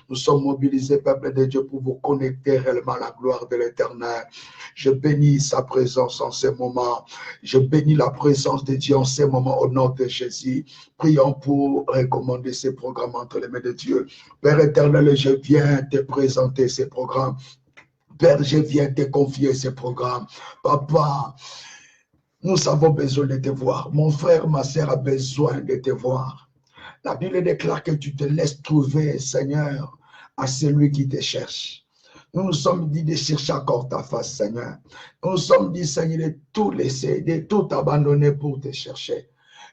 Nous sommes mobilisés, peuple de Dieu, pour vous connecter réellement à la gloire de l'Éternel. Je bénis sa présence en ces moments. Je bénis la présence de Dieu en ces moments au nom de Jésus. Prions pour recommander ces programmes entre les mains de Dieu. Père éternel, je viens te présenter ces programmes. Père, je viens te confier ces programmes. Papa, nous avons besoin de te voir. Mon frère, ma sœur a besoin de te voir. La Bible déclare que tu te laisses trouver, Seigneur, à celui qui te cherche. Nous nous sommes dit de chercher encore ta face, Seigneur. Nous nous sommes dit, Seigneur, de tout laisser, de tout abandonner pour te chercher.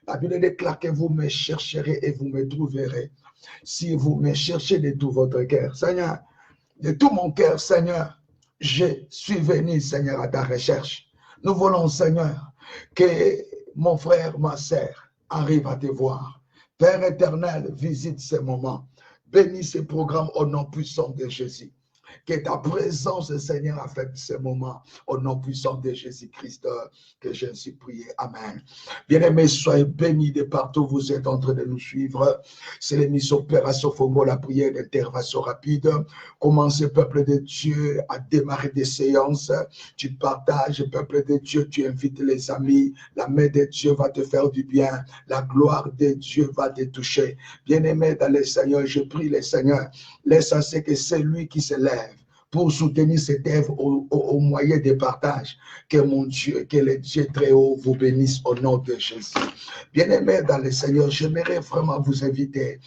La Bible déclare que vous me chercherez et vous me trouverez. Si vous me cherchez de tout votre cœur, Seigneur, de tout mon cœur, Seigneur, je suis venu, Seigneur, à ta recherche. Nous voulons, Seigneur, que mon frère, ma sœur, arrive à te voir. Père éternel, visite ces moments. Bénis ces programmes au nom puissant de Jésus. Que ta présence, Seigneur, affecte ces moments au nom puissant de Jésus-Christ que je suis prié. Amen. Bien-aimés, soyez bénis de partout où vous êtes en train de nous suivre. C'est l'émission Père Sofongo, la prière d'intervention rapide. Commencez, peuple de Dieu, à démarrer des séances. Tu partages, peuple de Dieu, tu invites les amis. La main de Dieu va te faire du bien. La gloire de Dieu va te toucher. Bien-aimés dans le Seigneur, je prie le Seigneur. Laisse à ce que c'est lui qui se lève pour soutenir cette œuvre au moyen de partage. Que mon Dieu, que le Dieu très haut vous bénisse au nom de Jésus. Bien-aimés dans le Seigneur, j'aimerais vraiment vous inviter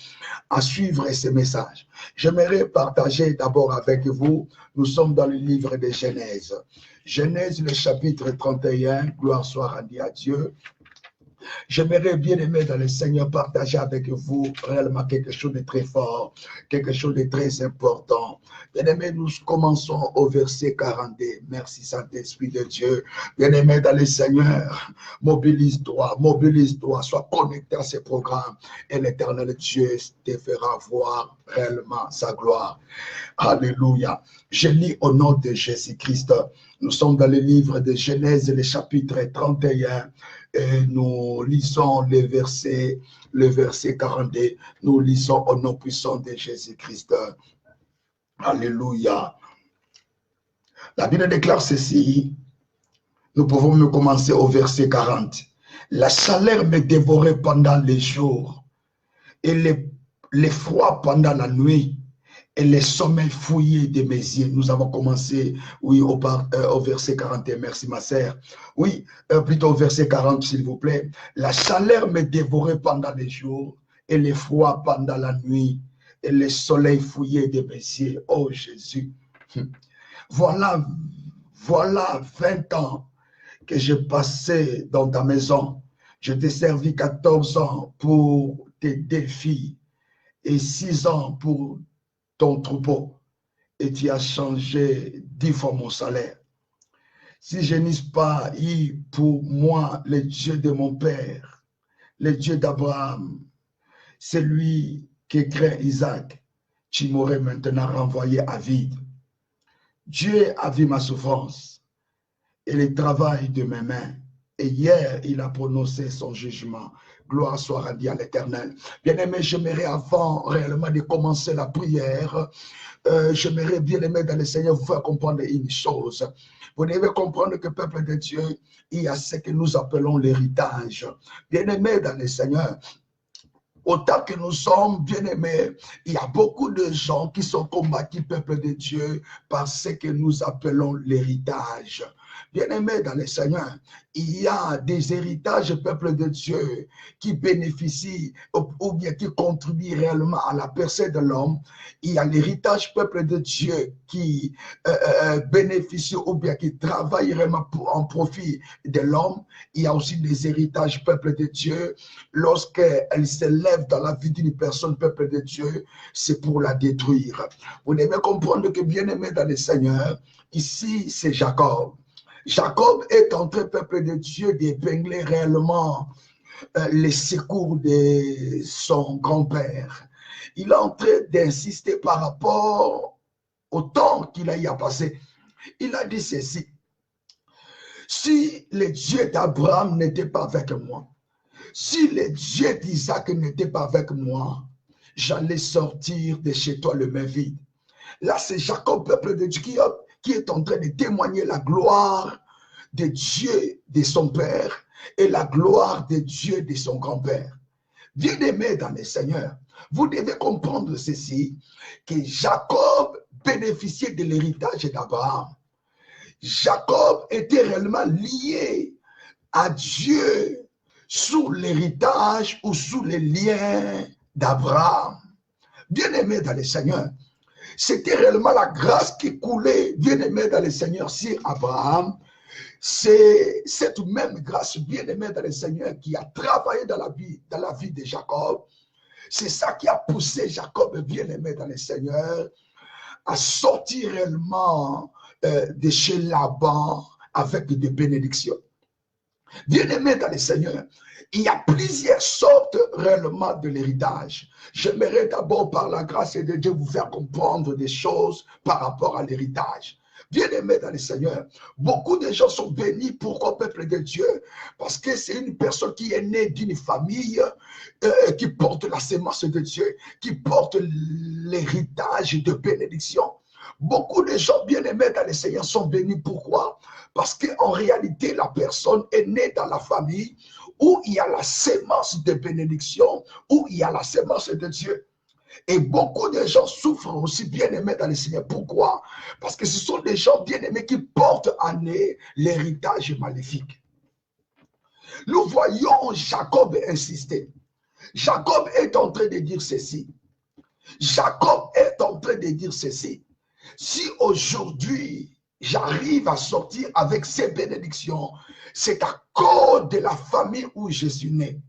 à suivre ces messages. J'aimerais partager d'abord avec vous, nous sommes dans le livre de Genèse. Genèse, le chapitre 31, gloire soit rendue à Dieu. J'aimerais bien aimer dans le Seigneur partager avec vous réellement quelque chose de très fort, quelque chose de très important. Bien aimé, nous commençons au verset 42. Merci Saint-Esprit de Dieu. Bien aimé dans le Seigneur, mobilise-toi, sois connecté à ces programmes et l'Éternel Dieu te fera voir réellement sa gloire. Alléluia. Je lis au nom de Jésus-Christ. Nous sommes dans le livre de Genèse, le chapitre 31. Et nous lisons le verset 42. Nous lisons au nom puissant de Jésus-Christ. Alléluia. La Bible déclare ceci. Nous pouvons me commencer au verset 40. La chaleur me dévorait pendant les jours et l'effroi pendant la nuit et les sommeils fouillés de mes yeux. Nous avons commencé, oui, au verset 41. Merci, ma sœur. Oui, plutôt au verset 40, s'il vous plaît. La chaleur me dévorait pendant les jours et l'effroi pendant la nuit et le soleil fouillé de mes yeux. Oh Jésus. Voilà 20 ans que j'ai passé dans ta maison. Je t'ai servi 14 ans pour tes défis et 6 ans pour ton troupeau, et tu as changé 10 fois mon salaire. Si je n'eusse pas eu pour moi le Dieu de mon père, le Dieu d'Abraham, celui qui crée Isaac, tu m'aurais maintenant renvoyé à vide. Dieu a vu ma souffrance et le travail de mes mains. Et hier, il a prononcé son jugement. Gloire soit rendue à l'Éternel. Bien-aimé, j'aimerais avant réellement de commencer la prière, j'aimerais bien aimer dans le Seigneur vous faire comprendre une chose. Vous devez comprendre que peuple de Dieu, il y a ce que nous appelons l'héritage. Bien-aimé dans le Seigneur, autant que nous sommes bien-aimés, il y a beaucoup de gens qui sont combattus, peuple de Dieu, par ce que nous appelons l'héritage. Bien-aimés dans le Seigneur, il y a des héritages, peuple de Dieu, qui bénéficient ou bien qui contribuent réellement à la percée de l'homme. Il y a l'héritage, peuple de Dieu, qui bénéficie ou bien qui travaille vraiment en profit de l'homme. Il y a aussi des héritages, peuple de Dieu, lorsqu'elles se lèvent dans la vie d'une personne, peuple de Dieu, c'est pour la détruire. Vous devez comprendre que, bien-aimé dans le Seigneur, ici c'est Jacob. Jacob est en train, peuple de Dieu, d'épingler réellement les secours de son grand-père. Il est en train d'insister par rapport au temps qu'il a eu à passer. Il a dit ceci: si le Dieu d'Abraham n'était pas avec moi, si le Dieu d'Isaac n'était pas avec moi, j'allais sortir de chez toi le main vide. Là, c'est Jacob, peuple de Dieu, qui est en train de témoigner la gloire de Dieu de son père et la gloire de Dieu de son grand-père. Bien-aimés dans le Seigneur, vous devez comprendre ceci, que Jacob bénéficiait de l'héritage d'Abraham. Jacob était réellement lié à Dieu sous l'héritage ou sous les liens d'Abraham. Bien-aimés dans le Seigneur, c'était réellement la grâce qui coulait, bien-aimés dans le Seigneur, sur Abraham. C'est cette même grâce, bien-aimée dans le Seigneur, qui a travaillé dans la vie de Jacob. C'est ça qui a poussé Jacob, bien-aimé dans le Seigneur, à sortir réellement de chez Laban avec des bénédictions. Bien-aimé dans le Seigneur, il y a plusieurs sortes réellement de l'héritage. J'aimerais d'abord, par la grâce de Dieu, vous faire comprendre des choses par rapport à l'héritage. Bien-aimés dans le Seigneur, beaucoup de gens sont bénis. Pourquoi, peuple de Dieu? Parce que c'est une personne qui est née d'une famille qui porte la sémence de Dieu, qui porte l'héritage de bénédiction. Beaucoup de gens bien-aimés dans le Seigneur sont bénis. Pourquoi? Parce qu'en réalité, la personne est née dans la famille où il y a la sémence de bénédiction, où il y a la sémence de Dieu. Et beaucoup de gens souffrent aussi, bien-aimés dans le Seigneur. Pourquoi? Parce que ce sont des gens bien-aimés qui portent en eux l'héritage maléfique. Nous voyons Jacob insister. Jacob est en train de dire ceci. Jacob est en train de dire ceci. Si aujourd'hui, j'arrive à sortir avec ces bénédictions, c'est à cause de la famille où je suis né.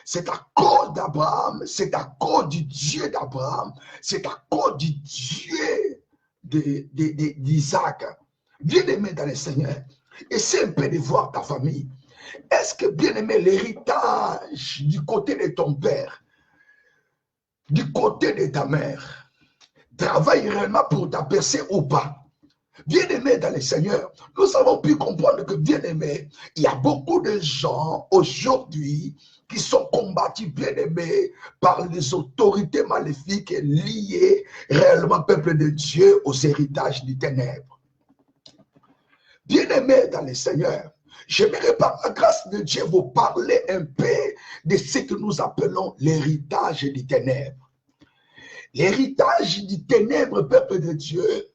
C'est à cause d'Abraham, c'est à cause du Dieu d'Abraham, c'est à cause du Dieu d'Isaac. Bien-aimé dans le Seigneur, essaie un peu de voir ta famille. Est-ce que, bien-aimé, l'héritage du côté de ton père, du côté de ta mère, travaille réellement pour ta percée ou pas? Bien-aimé dans le Seigneur, nous avons pu comprendre que, bien-aimé, il y a beaucoup de gens aujourd'hui qui sont combattus, bien-aimés, par les autorités maléfiques liées réellement, peuple de Dieu, aux héritages du ténèbre. Bien-aimé dans le Seigneur, j'aimerais par la grâce de Dieu vous parler un peu de ce que nous appelons l'héritage du ténèbre. L'héritage du ténèbre, peuple de Dieu,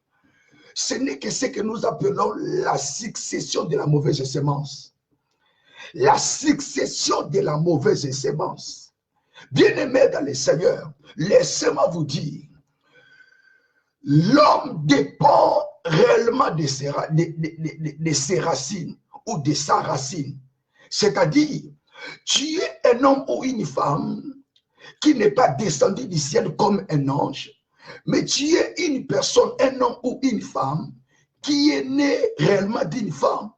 ce n'est que ce que nous appelons la succession de la mauvaise sémence. La succession de la mauvaise sémence. Bien-aimés dans le Seigneur, laissez-moi vous dire, l'homme dépend réellement de ses racines ou de sa racine. C'est-à-dire, tu es un homme ou une femme qui n'est pas descendu du ciel comme un ange, mais tu es une personne, un homme ou une femme qui est né réellement d'une femme,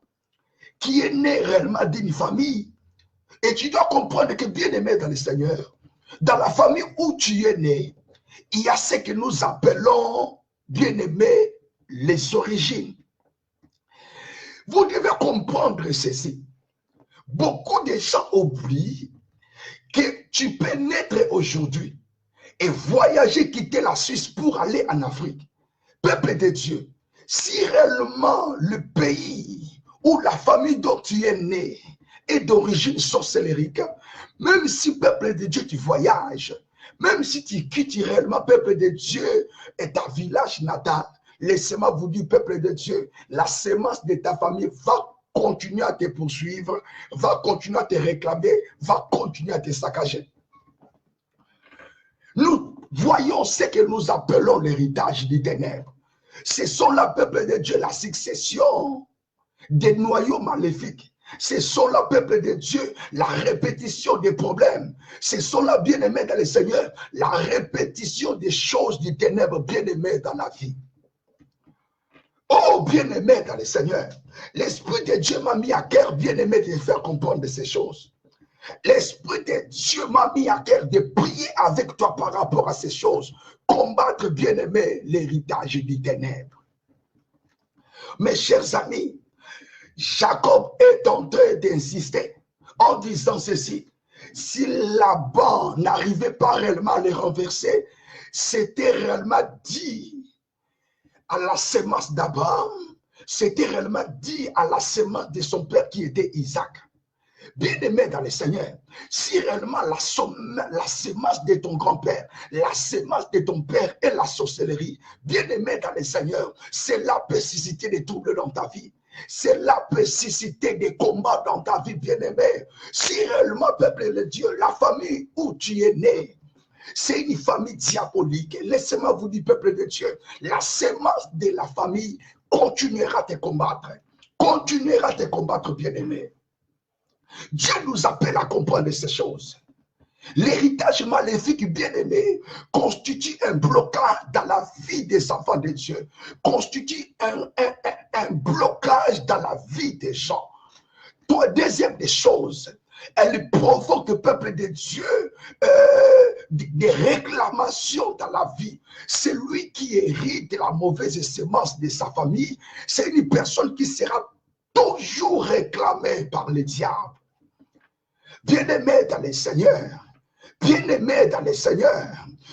qui est né réellement d'une famille. Et tu dois comprendre que, bien-aimé dans le Seigneur, dans la famille où tu es né, il y a ce que nous appelons, bien-aimé, les origines. Vous devez comprendre ceci. Beaucoup de gens oublient que tu peux naître aujourd'hui et voyager, quitter la Suisse pour aller en Afrique. Peuple de Dieu, si réellement le pays ou la famille dont tu es né est d'origine sorcellérique, même si, peuple de Dieu, tu voyages, même si tu quittes réellement, peuple de Dieu, et ta village natal, laissez-moi vous dire, peuple de Dieu, la sémence de ta famille va continuer à te poursuivre, va continuer à te réclamer, va continuer à te saccager. Nous voyons ce que nous appelons l'héritage du ténèbre. Ce sont là, peuple de Dieu, la succession des noyaux maléfiques. Ce sont là, peuple de Dieu, la répétition des problèmes. Ce sont là, bien-aimés dans le Seigneur, la répétition des choses du ténèbre, bien-aimés dans la vie. Oh, bien-aimé dans le Seigneur, l'Esprit de Dieu m'a mis à cœur, bien-aimé, de faire comprendre ces choses. L'Esprit de Dieu m'a mis à cœur de prier avec toi par rapport à ces choses. Combattre, bien-aimé, l'héritage du ténèbre. Mes chers amis, Jacob est en train d'insister en disant ceci. Si Laban n'arrivait pas réellement à les renverser, c'était réellement dit à la sémence d'Abraham, c'était réellement dit à la sémence de son père qui était Isaac. Bien-aimé dans le Seigneur, si réellement la sémence de ton grand-père, la sémence de ton père est la sorcellerie, bien-aimé dans le Seigneur, c'est la persistité des troubles dans ta vie. C'est la persistité des combats dans ta vie, bien-aimé. Si réellement, peuple de Dieu, la famille où tu es né, c'est une famille diabolique. Laissez-moi vous dire, peuple de Dieu, la sémence de la famille continuera à te combattre. Continuera à te combattre, bien-aimé. Dieu nous appelle à comprendre ces choses. L'héritage maléfique bien-aimé constitue un blocage dans la vie des enfants de Dieu, constitue un blocage dans la vie des gens. Deuxième des choses, elle provoque le peuple de Dieu des réclamations dans la vie. C'est lui qui hérite de la mauvaise sémence de sa famille. C'est une personne qui sera toujours réclamée par le diable. Bien-aimé dans le Seigneur, bien-aimé dans le Seigneur,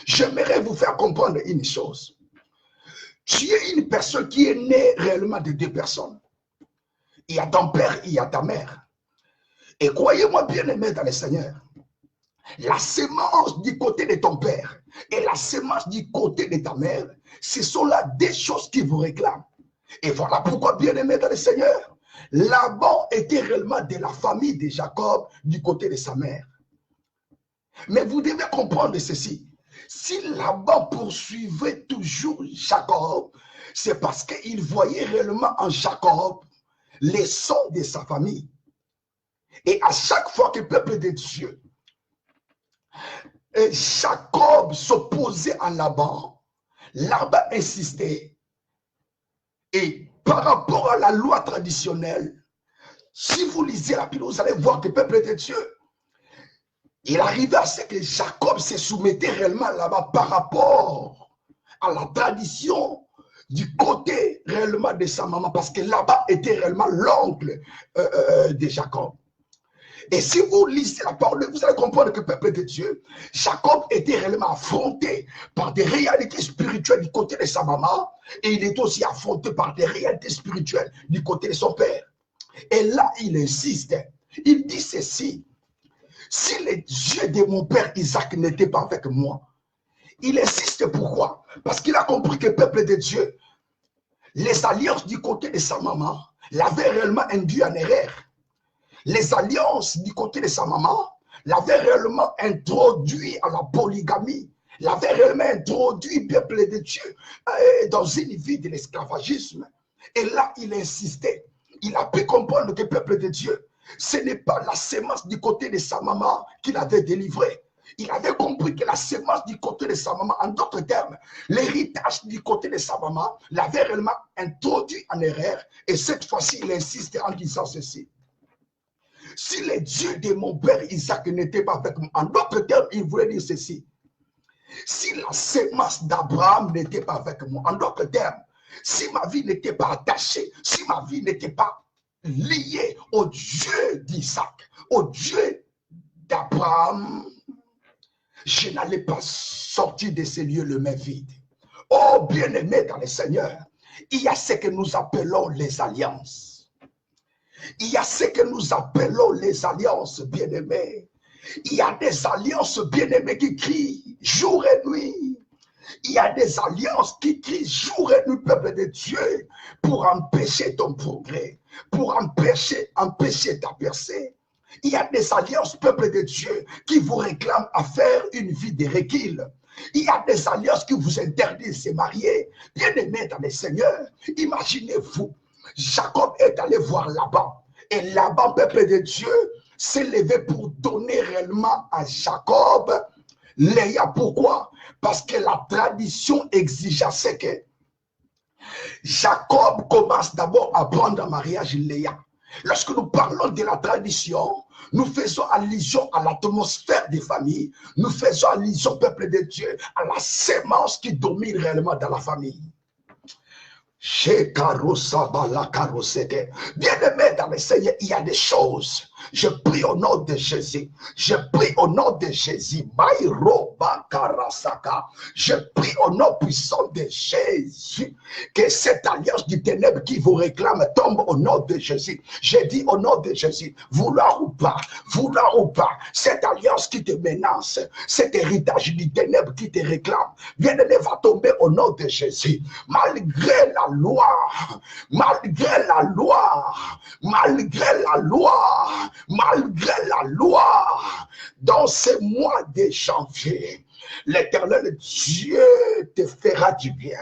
j'aimerais vous faire comprendre une chose. Tu es une personne qui est née réellement de deux personnes. Il y a ton père, il y a ta mère. Et croyez-moi, bien-aimé dans le Seigneur, la sémence du côté de ton père et la sémence du côté de ta mère, ce sont là des choses qui vous réclament. Et voilà pourquoi, bien-aimé dans le Seigneur, Laban était réellement de la famille de Jacob du côté de sa mère. Mais vous devez comprendre ceci. Si Laban poursuivait toujours Jacob, c'est parce qu'il voyait réellement en Jacob les sons de sa famille. Et à chaque fois que le peuple de Dieu, Jacob s'opposait à Laban, Laban insistait. Et par rapport à la loi traditionnelle, si vous lisez la Bible, vous allez voir que le peuple de Dieu, il arrivait à ce que Jacob se soumettait réellement là-bas par rapport à la tradition du côté réellement de sa maman, parce que là-bas était réellement l'oncle de Jacob. Et si vous lisez la parole, vous allez comprendre que le peuple de Dieu, Jacob était réellement affronté par des réalités spirituelles du côté de sa maman, et il est aussi affronté par des réalités spirituelles du côté de son père. Et là, il insiste, il dit ceci: si les dieux de mon père Isaac n'étaient pas avec moi, il insiste pourquoi? Parce qu'il a compris que le peuple de Dieu, les alliances du côté de sa maman l'avaient réellement induit en erreur. Les alliances du côté de sa maman l'avaient réellement introduit à la polygamie, l'avaient réellement introduit, peuple de Dieu, dans une vie de l'esclavagisme. Et là, il insistait. Il a pu comprendre que le peuple de Dieu, ce n'est pas la sémence du côté de sa maman qu'il avait délivré. Il avait compris que la sémence du côté de sa maman, en d'autres termes, l'héritage du côté de sa maman l'avait réellement introduit en erreur. Et cette fois-ci, il insiste en disant ceci: si les dieux de mon père Isaac n'étaient pas avec moi, en d'autres termes, il voulait dire ceci: si la sémence d'Abraham n'était pas avec moi, en d'autres termes, si ma vie n'était pas attachée, si ma vie n'était pas liée au Dieu d'Isaac, au Dieu d'Abraham, je n'allais pas sortir de ces lieux le main vide. Oh, bien-aimé dans le Seigneur, il y a ce que nous appelons les alliances. Il y a ce que nous appelons les alliances, bien-aimés. Il y a des alliances, bien-aimés, qui crient jour et nuit. Il y a des alliances qui crient jour et nuit, peuple de Dieu, pour empêcher ton progrès, pour empêcher ta percée. Il y a des alliances, peuple de Dieu, qui vous réclament à faire une vie de recul. Il y a des alliances qui vous interdisent de se marier. Bien-aimés dans le Seigneur, imaginez-vous, Jacob est allé voir Laban. Et Laban, peuple de Dieu, s'est levé pour donner réellement à Jacob Léa. Pourquoi? Parce que la tradition exigeait que Jacob commence d'abord à prendre en mariage Léa. Lorsque nous parlons de la tradition, nous faisons allusion à l'atmosphère des familles, nous faisons allusion, peuple de Dieu, à la sémence qui domine réellement dans la famille. Bien-aimé dans le Seigneur, il y a des choses. Je prie au nom de Jésus. Je prie au nom de Jésus. Je prie au nom puissant de Jésus que cette alliance du ténèbre qui vous réclame tombe au nom de Jésus. J'ai dit au nom de Jésus, vouloir ou pas, cette alliance qui te menace, cet héritage du ténèbre qui te réclame, bien-aimé, va tomber au nom de Jésus. Malgré la loi, malgré la loi, malgré la loi, malgré la loi, dans ce mois de janvier, l'Éternel Dieu te fera du bien.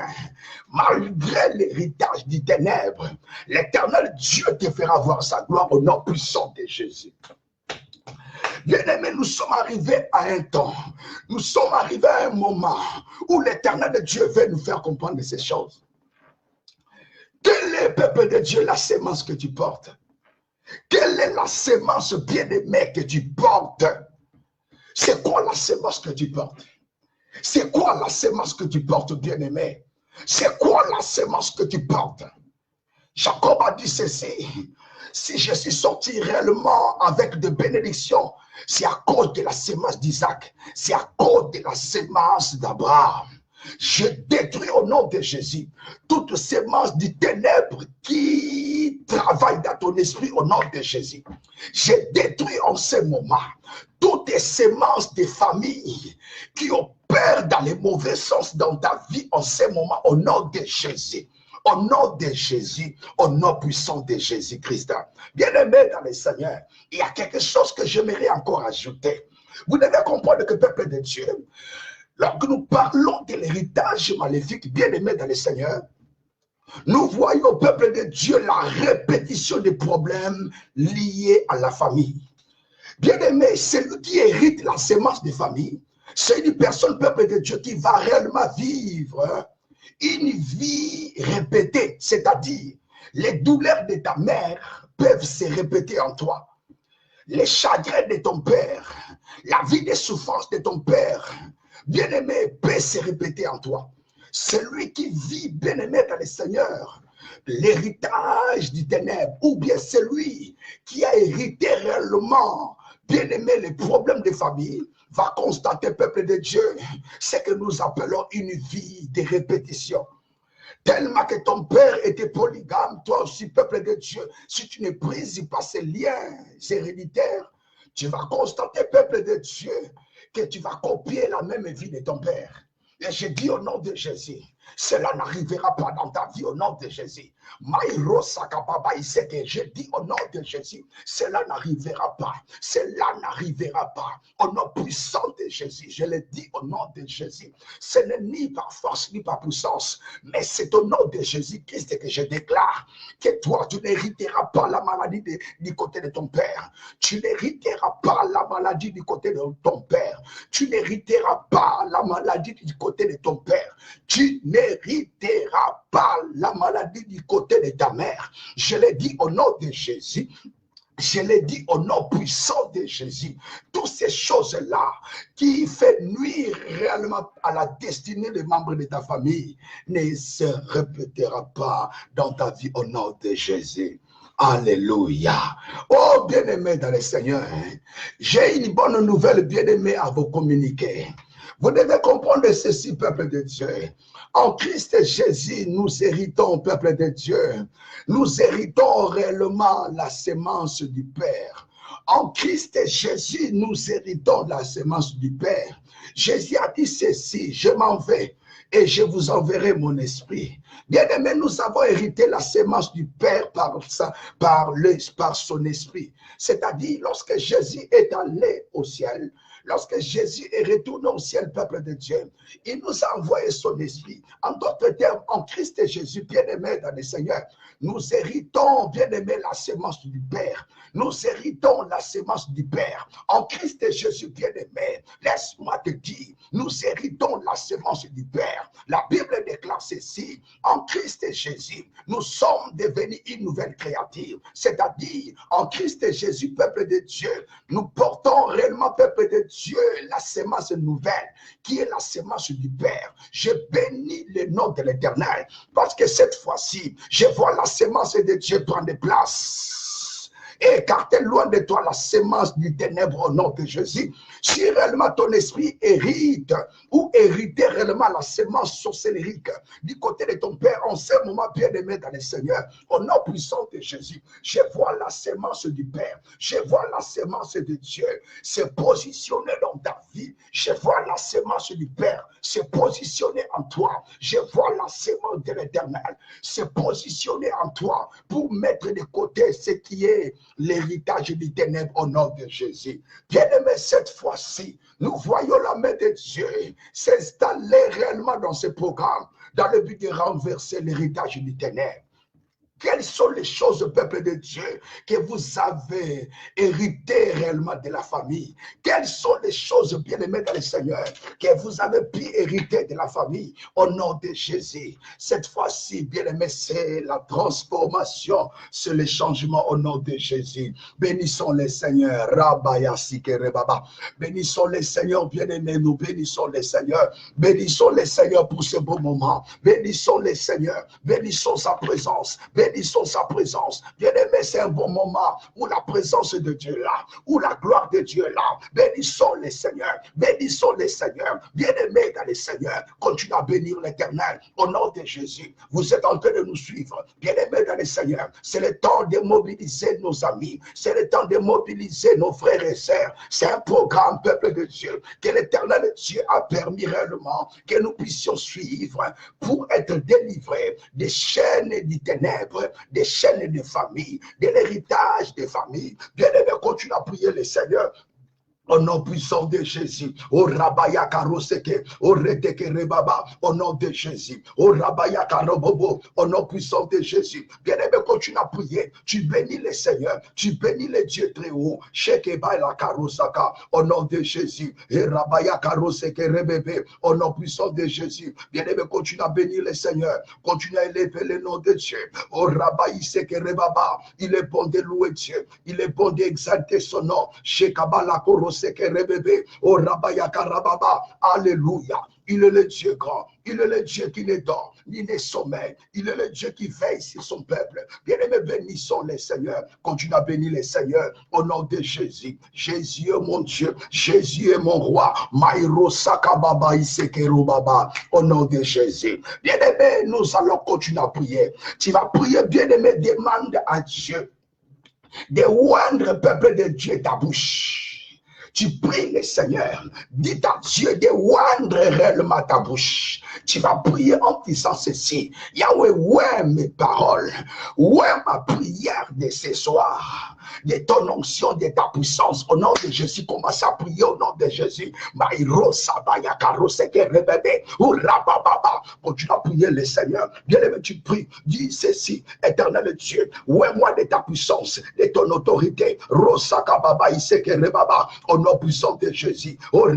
Malgré l'héritage du ténèbre, l'Éternel Dieu te fera voir sa gloire au nom puissant de Jésus. Bien-aimés, nous sommes arrivés à un temps, nous sommes arrivés à un moment où l'Éternel Dieu veut nous faire comprendre ces choses. Quel est, peuple de Dieu, la sémence que tu portes? Quelle est la sémence bien-aimée que tu portes? C'est quoi la sémence que tu portes? C'est quoi la sémence que tu portes, bien-aimé? C'est quoi la sémence que tu portes? Jacob a dit ceci: si je suis sorti réellement avec des bénédictions, c'est à cause de la sémence d'Isaac, c'est à cause de la sémence d'Abraham. Je détruis au nom de Jésus toute sémence du ténèbre qui travaille dans ton esprit au nom de Jésus. Je détruis en ce moment toutes les sémences des familles qui opèrent dans les mauvais sens dans ta vie en ce moment au nom de Jésus. Au nom de Jésus, au nom puissant de Jésus-Christ. Bien-aimé dans le Seigneur, il y a quelque chose que j'aimerais encore ajouter. Vous devez comprendre que, peuple de Dieu, lorsque nous parlons de l'héritage maléfique, bien-aimé dans le Seigneur, nous voyons au peuple de Dieu la répétition des problèmes liés à la famille. Bien-aimé, celui qui hérite la sémence des familles, c'est une personne, peuple de Dieu, qui va réellement vivre une vie répétée, c'est-à-dire les douleurs de ta mère peuvent se répéter en toi. Les chagrins de ton père, la vie des souffrances de ton père, bien-aimé, peut se répéter en toi. Celui qui vit, bien-aimé dans le Seigneur, l'héritage du ténèbre, ou bien celui qui a hérité réellement, bien-aimé, les problèmes de famille, va constater, peuple de Dieu, ce que nous appelons une vie de répétition. Tellement que ton père était polygame, toi aussi, peuple de Dieu, si tu ne brises pas ces liens héréditaires, tu vas constater, peuple de Dieu, que tu vas copier la même vie de ton père. Et je dis au nom de Jésus, cela n'arrivera pas dans ta vie au nom de Jésus. Je dis au nom de Jésus, cela n'arrivera pas. Cela n'arrivera pas. Au nom puissant de Jésus, je le dis au nom de Jésus. Ce n'est ni par force ni par puissance, mais c'est au nom de Jésus-Christ que je déclare que toi, tu n'hériteras pas la maladie du côté de ton père. Tu n'hériteras pas la maladie du côté de ton père. Tu n'hériteras pas la maladie du côté de ton père. Tu n'hériteras pas la maladie du côté de ta mère. Je l'ai dit au nom de Jésus. Je l'ai dit au nom puissant de Jésus. Toutes ces choses-là qui font nuire réellement à la destinée des membres de ta famille ne se répétera pas dans ta vie au nom de Jésus. Alléluia. Oh, bien-aimé dans le Seigneur, j'ai une bonne nouvelle, bien-aimé, à vous communiquer. Vous devez comprendre ceci, peuple de Dieu. En Christ Jésus, nous héritons, peuple de Dieu. Nous héritons réellement la sémence du Père. En Christ Jésus, nous héritons la sémence du Père. Jésus a dit ceci: je m'en vais et je vous enverrai mon esprit. Bien-aimés, nous avons hérité la sémence du Père par son esprit. C'est-à-dire, lorsque Jésus est allé au ciel, lorsque Jésus est retourné au ciel, peuple de Dieu, il nous a envoyé son esprit. En d'autres termes, en Christ Jésus, bien-aimé dans le Seigneur, nous héritons, bien-aimé, la sémence du Père. Nous héritons la sémence du Père. En Christ Jésus, bien-aimé, laisse-moi te dire, nous héritons la sémence du Père. La Bible déclare ceci: en Christ Jésus, nous sommes devenus une nouvelle créature. C'est-à-dire, en Christ Jésus, peuple de Dieu, nous portons réellement, peuple de Dieu, la sémence nouvelle, qui est la sémence du Père. Je bénis le nom de l'Éternel, parce que cette fois-ci, je vois la sémence de Dieu prendre place. Et écarter loin de toi la sémence du ténèbre au nom de Jésus. Si réellement ton esprit hérite ou hériter réellement la sémence sorcellérique du côté de ton Père, en ce moment bien-aimé dans le Seigneur, au nom puissant de Jésus, je vois la sémence du Père, je vois la sémence de Dieu se positionner dans ta vie, je vois la sémence du Père se positionner en toi, je vois la sémence de l'Éternel se positionner en toi pour mettre de côté ce qui est l'héritage du ténèbre au nom de Jésus. Bien-aimé, cette fois-ci, nous voyons la main de Dieu s'installer réellement dans ce programme, dans le but de renverser l'héritage du ténèbre. Quelles sont les choses, peuple de Dieu, que vous avez héritées réellement de la famille? Quelles sont les choses, bien-aimées dans le Seigneur, que vous avez pu hériter de la famille au nom de Jésus? Cette fois-ci, bien-aimé, c'est la transformation, c'est le changement au nom de Jésus. Bénissons les Seigneurs. Bénissons les Seigneurs, bien-aimés, nous bénissons les Seigneurs. Bénissons les Seigneurs pour ce beau moment. Bénissons les Seigneurs. Bénissons sa présence. Bénissons sa présence. Bien-aimé, c'est un bon moment où la présence de Dieu est là, où la gloire de Dieu est là. Bénissons les Seigneurs. Bénissons les Seigneurs. Bien-aimés dans les Seigneurs, continue à bénir l'Éternel au nom de Jésus. Vous êtes en train de nous suivre. Bien-aimés dans les Seigneurs, c'est le temps de mobiliser nos amis. C'est le temps de mobiliser nos frères et sœurs. C'est un programme, peuple de Dieu, que l'Éternel Dieu a permis réellement que nous puissions suivre pour être délivrés des chaînes du ténèbre, des chaînes de famille, de l'héritage des familles. Bien-aimé, continue à prier le Seigneur. Au nom puissant de Jésus, au Rabaya Karoseke, au Reteke Rebaba, au nom de Jésus, au Rabaya Karobobo, au nom puissant de Jésus. Bien-aimé, continue à prier. Tu bénis le Seigneur, tu bénis le Dieu très haut. Shekeba la Karosaka, au nom de Jésus, et Rabaya Karoseke Rebebe, au nom puissant de Jésus. Bien-aimé, continue à bénir le Seigneur, continue à élever le nom de Dieu. Au Rabayi Seke Rebaba, il est bon de louer Dieu, il est bon d'exalter son nom. Shekaba la Karoseke. Oh Rabaya Karababa, alléluia. Il est le Dieu grand, il est le Dieu qui ne dort, ni ne sommeille, il est le Dieu qui veille sur son peuple. Bien-aimés, bénissons les Seigneurs, continue à bénir les Seigneurs au nom de Jésus. Jésus est mon Dieu, Jésus est mon roi. Maïro Sakababa Isekeru Baba, au nom de Jésus. Bien-aimés, nous allons continuer à prier. Tu vas prier, bien-aimé, demande à Dieu de oindre le peuple de Dieu ta bouche. Tu pries le Seigneur, dis à Dieu de oindre réellement ta bouche. Tu vas prier en disant ceci: Yahweh, ouais mes paroles, ouais ma prière de ce soir, de ton onction, de ta puissance. Au nom de Jésus, commence à prier au nom de Jésus. Continue à prier le Seigneur. Bien-aimé, tu pries, dis ceci: Éternel Dieu, ouais-moi de ta puissance, de ton autorité. Au nom puissant de Jésus, au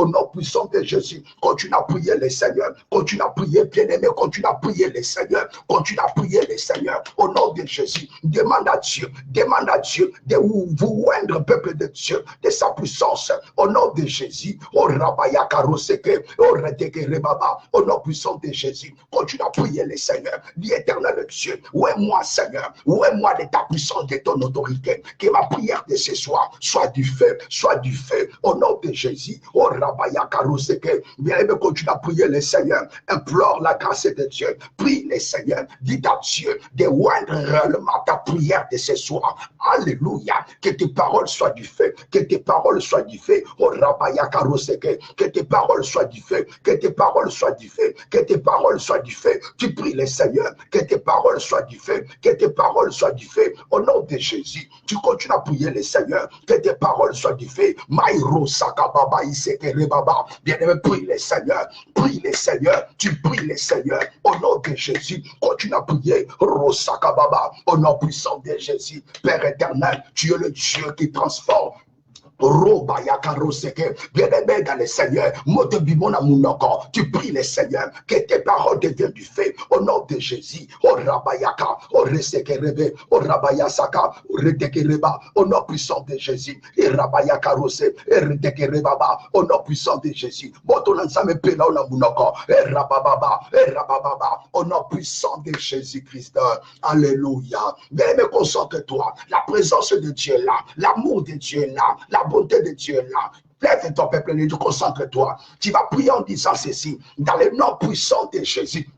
nom puissant de Jésus, continue à prier le Seigneur, continue à prier, bien-aimé, continue à prier le Seigneur, continue à prier le Seigneur, au nom de Jésus. Demande à Dieu de vous oindre, peuple de Dieu, de sa puissance, au nom de Jésus. Au Rabaya Karoseke, au Reteke Rebaba, au nom puissant de Jésus, continue à prier le Seigneur. Dis, éternel Dieu, ouais-moi, Seigneur, ouais-moi de ta puissance, de ton autorité, que ma prière de ce soir soit du feu, au nom de Jésus. Oh Rabaya Karoseke, bien-aimé, continue à prier le Seigneur, implore la grâce de Dieu, prie le Seigneur, dis à Dieu de oindre réellement ta prière de ce soir. Alléluia, que tes paroles soient du feu, que tes paroles soient du feu. Oh Rabaya Karoseke, que tes paroles soient du feu, que tes paroles soient du feu, que tes paroles soient du feu. Tu pries le Seigneur, que tes paroles soient du feu, que tes paroles soient du feu, au nom de Jésus. Tu continues à prier le Seigneur, que tes paroles soient du feu. Maïro Sakababa Iseke Rebaba, bien-aimé, prie le Seigneur, tu pries le Seigneur, au nom de Jésus. Continue à prier, Rosakababa, au nom puissant de Jésus. Père éternel, tu es le Dieu qui transforme. Bien-aimé dans le Seigneur, tu pries le Seigneur, que tes paroles deviennent du fait, au nom de Jésus. Oh Rabayaka, oh Resekerebe, oh Rabayasaka, oh Retekereba, au nom puissant de Jésus. Et Rabayaka Rose, et Retekerebaba, au nom puissant de Jésus. Motonansame Pena Olamunoko, et Rabababa, au nom puissant de Jésus-Christ. Alléluia. Bien-aimé, concentre-toi. La présence de Dieu est là, l'amour de Dieu est là, la bonté de Dieu est là. Lève ton peuple de Dieu, concentre-toi. Tu vas prier en disant ceci, dans le nom puissant de Jésus.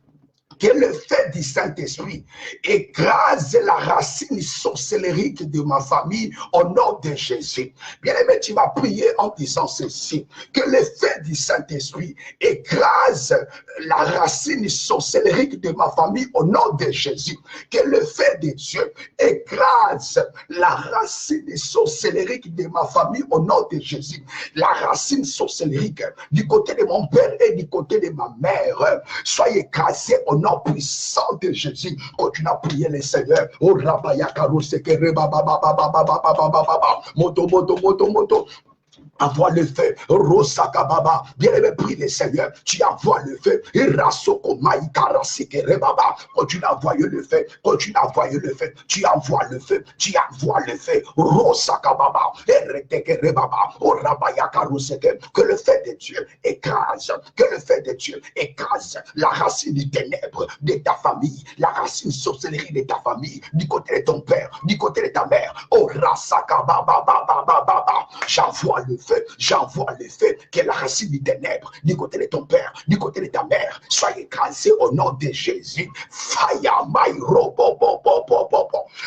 Que le fait du Saint-Esprit écrase la racine sorcellérique de ma famille au nom de Jésus. Bien-aimé, tu vas prier en disant ceci. Que le fait du Saint-Esprit écrase la racine sorcellérique de ma famille au nom de Jésus. Que le fait de Dieu écrase la racine sorcellérique de ma famille au nom de Jésus. La racine sorcellérique du côté de mon père et du côté de ma mère. Soyez écrasés au nom puissant de Jésus. Continue à prier le Seigneur. Oh Rabaya Karoseke Reba Baba Baba Baba Baba Moto Moto Moto Moto. Envoie le feu, Rosakababa, bien-aimé, prie le Seigneur, tu envoies le feu, Irasoko Maïkara Sekerebaba, continue à envoyer le feu, continue à envoyer le feu, tu envoies le feu, tu envoies le feu, Rosakababa, Eretekerebaba, Orabayakaroseke, que le feu de Dieu écrase, que le feu de Dieu écrase la racine du ténèbre de ta famille, la racine sorcellerie de ta famille, du côté de ton père, du côté de ta mère, oh Rasakababa, j'envoie le feu, j'envoie le feu, que la racine du ténèbre, du côté de ton père, du côté de ta mère, soit écrasée au nom de Jésus. Faya Maïro,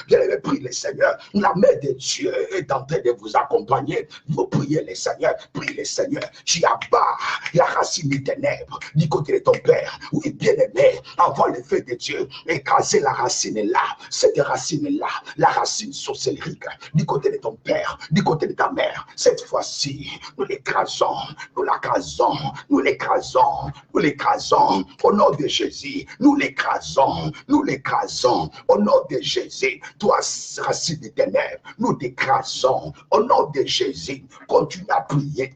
bien-aimé, prie le Seigneur. La main de Dieu est en train de vous accompagner. Vous priez le Seigneur, prie le Seigneur. Tu abats la racine du ténèbre, du côté de ton père. Oui, bien-aimé, envoie le feu de Dieu, écraser la racine là, cette racine là, la racine sorcellérique, du côté de ton père, du côté de ta mère. Cette fois-ci, nous l'écrasons, nous l'écrasons, nous l'écrasons, nous l'écrasons au nom de Jésus. Nous l'écrasons, nous l'écrasons au nom de Jésus. Toi, racine des ténèbres, nous t'écrasons au nom de Jésus. Continue à prier.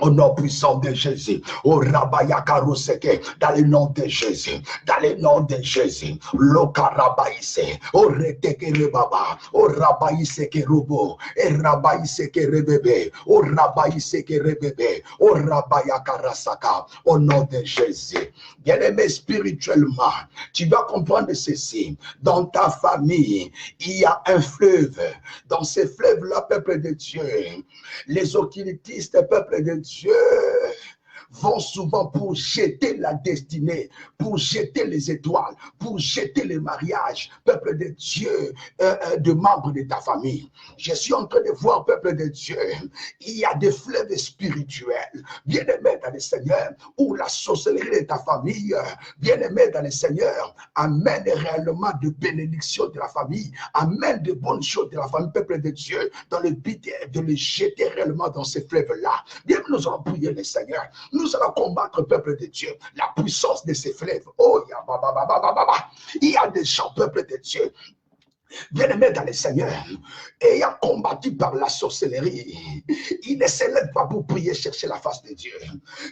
Au nom puissant de Jésus, au Rabayakaroseke, dans le nom de Jésus, dans le nom de Jésus, Lokarabaïse, au Retekerebaba, au Rabaïseke Robo, et Rabaïseke Rebebe, au Rabaïseke Rebebe, au Rabayakarasaka, au nom de Jésus. Bien-aimé spirituellement, tu dois comprendre ceci. Dans ta famille, il y a un fleuve. Dans ce fleuve-là, peuple de Dieu, les occultistes, peuple de Dieu, vont souvent pour jeter la destinée, pour jeter les étoiles, pour jeter les mariages, peuple de Dieu, de membres de ta famille. Je suis en train de voir, peuple de Dieu, il y a des fleuves spirituels, bien-aimés dans le Seigneur, où la sorcellerie de ta famille, bien-aimés dans le Seigneur, amène réellement de bénédictions de la famille, amène de bonnes choses de la famille, peuple de Dieu, dans le but de les jeter réellement dans ces fleuves-là. Bien, nous allons prier le Seigneur. Nous allons combattre le peuple de Dieu, la puissance de ces fleuves. Oh, il y a des gens, peuple de Dieu, bien-aimés dans le Seigneur, ayant combattu par la sorcellerie, il ne se lève pas pour prier, chercher la face de Dieu.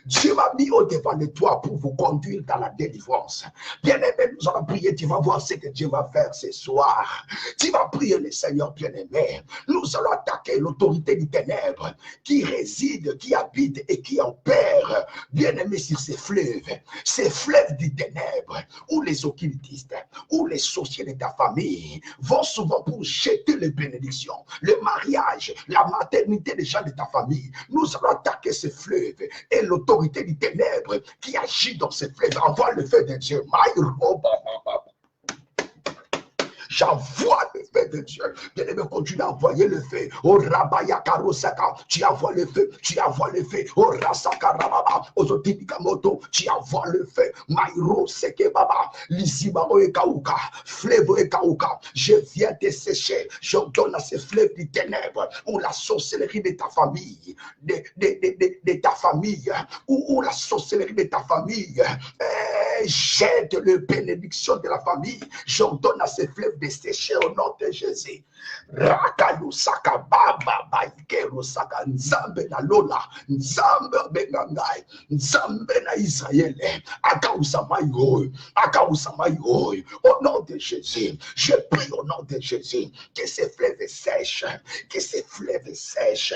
Dieu m'a mis au devant de toi pour vous conduire dans la délivrance. Bien-aimé, nous allons prier, tu vas voir ce que Dieu va faire ce soir. Tu vas prier le Seigneur, bien-aimé. Nous allons attaquer l'autorité du ténèbre qui réside, qui habite et qui opère, bien-aimé, sur ces fleuves du ténèbre, où les occultistes, où les sorciers de ta famille vont souvent pour jeter les bénédictions, le mariage, la maternité des gens de ta famille. Nous allons attaquer ces fleuves et l'autorité du ténèbre qui agit dans ces fleuves. Envoie le feu de Dieu. J'envoie le feu de Dieu. Bien-aimé, continue à envoyer le feu. Oh Rabaya Karosaka, tu envoies le feu, tu envoies le feu. Oh Rasaka Rababa, Ozotipika Moto, tu envoies le feu. Maïro Seke Baba, Lisibaro et Kauka, Fleuve et Kauka. Je viens te sécher. Je donne à ces fleuves du ténèbre, où la sorcellerie de ta famille, de ta famille, où la sorcellerie de ta famille, jette le bénédiction de la famille. J'ordonne à ces fleuves de sécher au nom de Jésus. Rakalusaka baba baikelusaka nzambe na lola nzambe bengangai nzambe na Israël akausama yoy au nom de Jésus. Je prie au nom de Jésus que ces fleuves sèchent, que ces fleuves sèchent.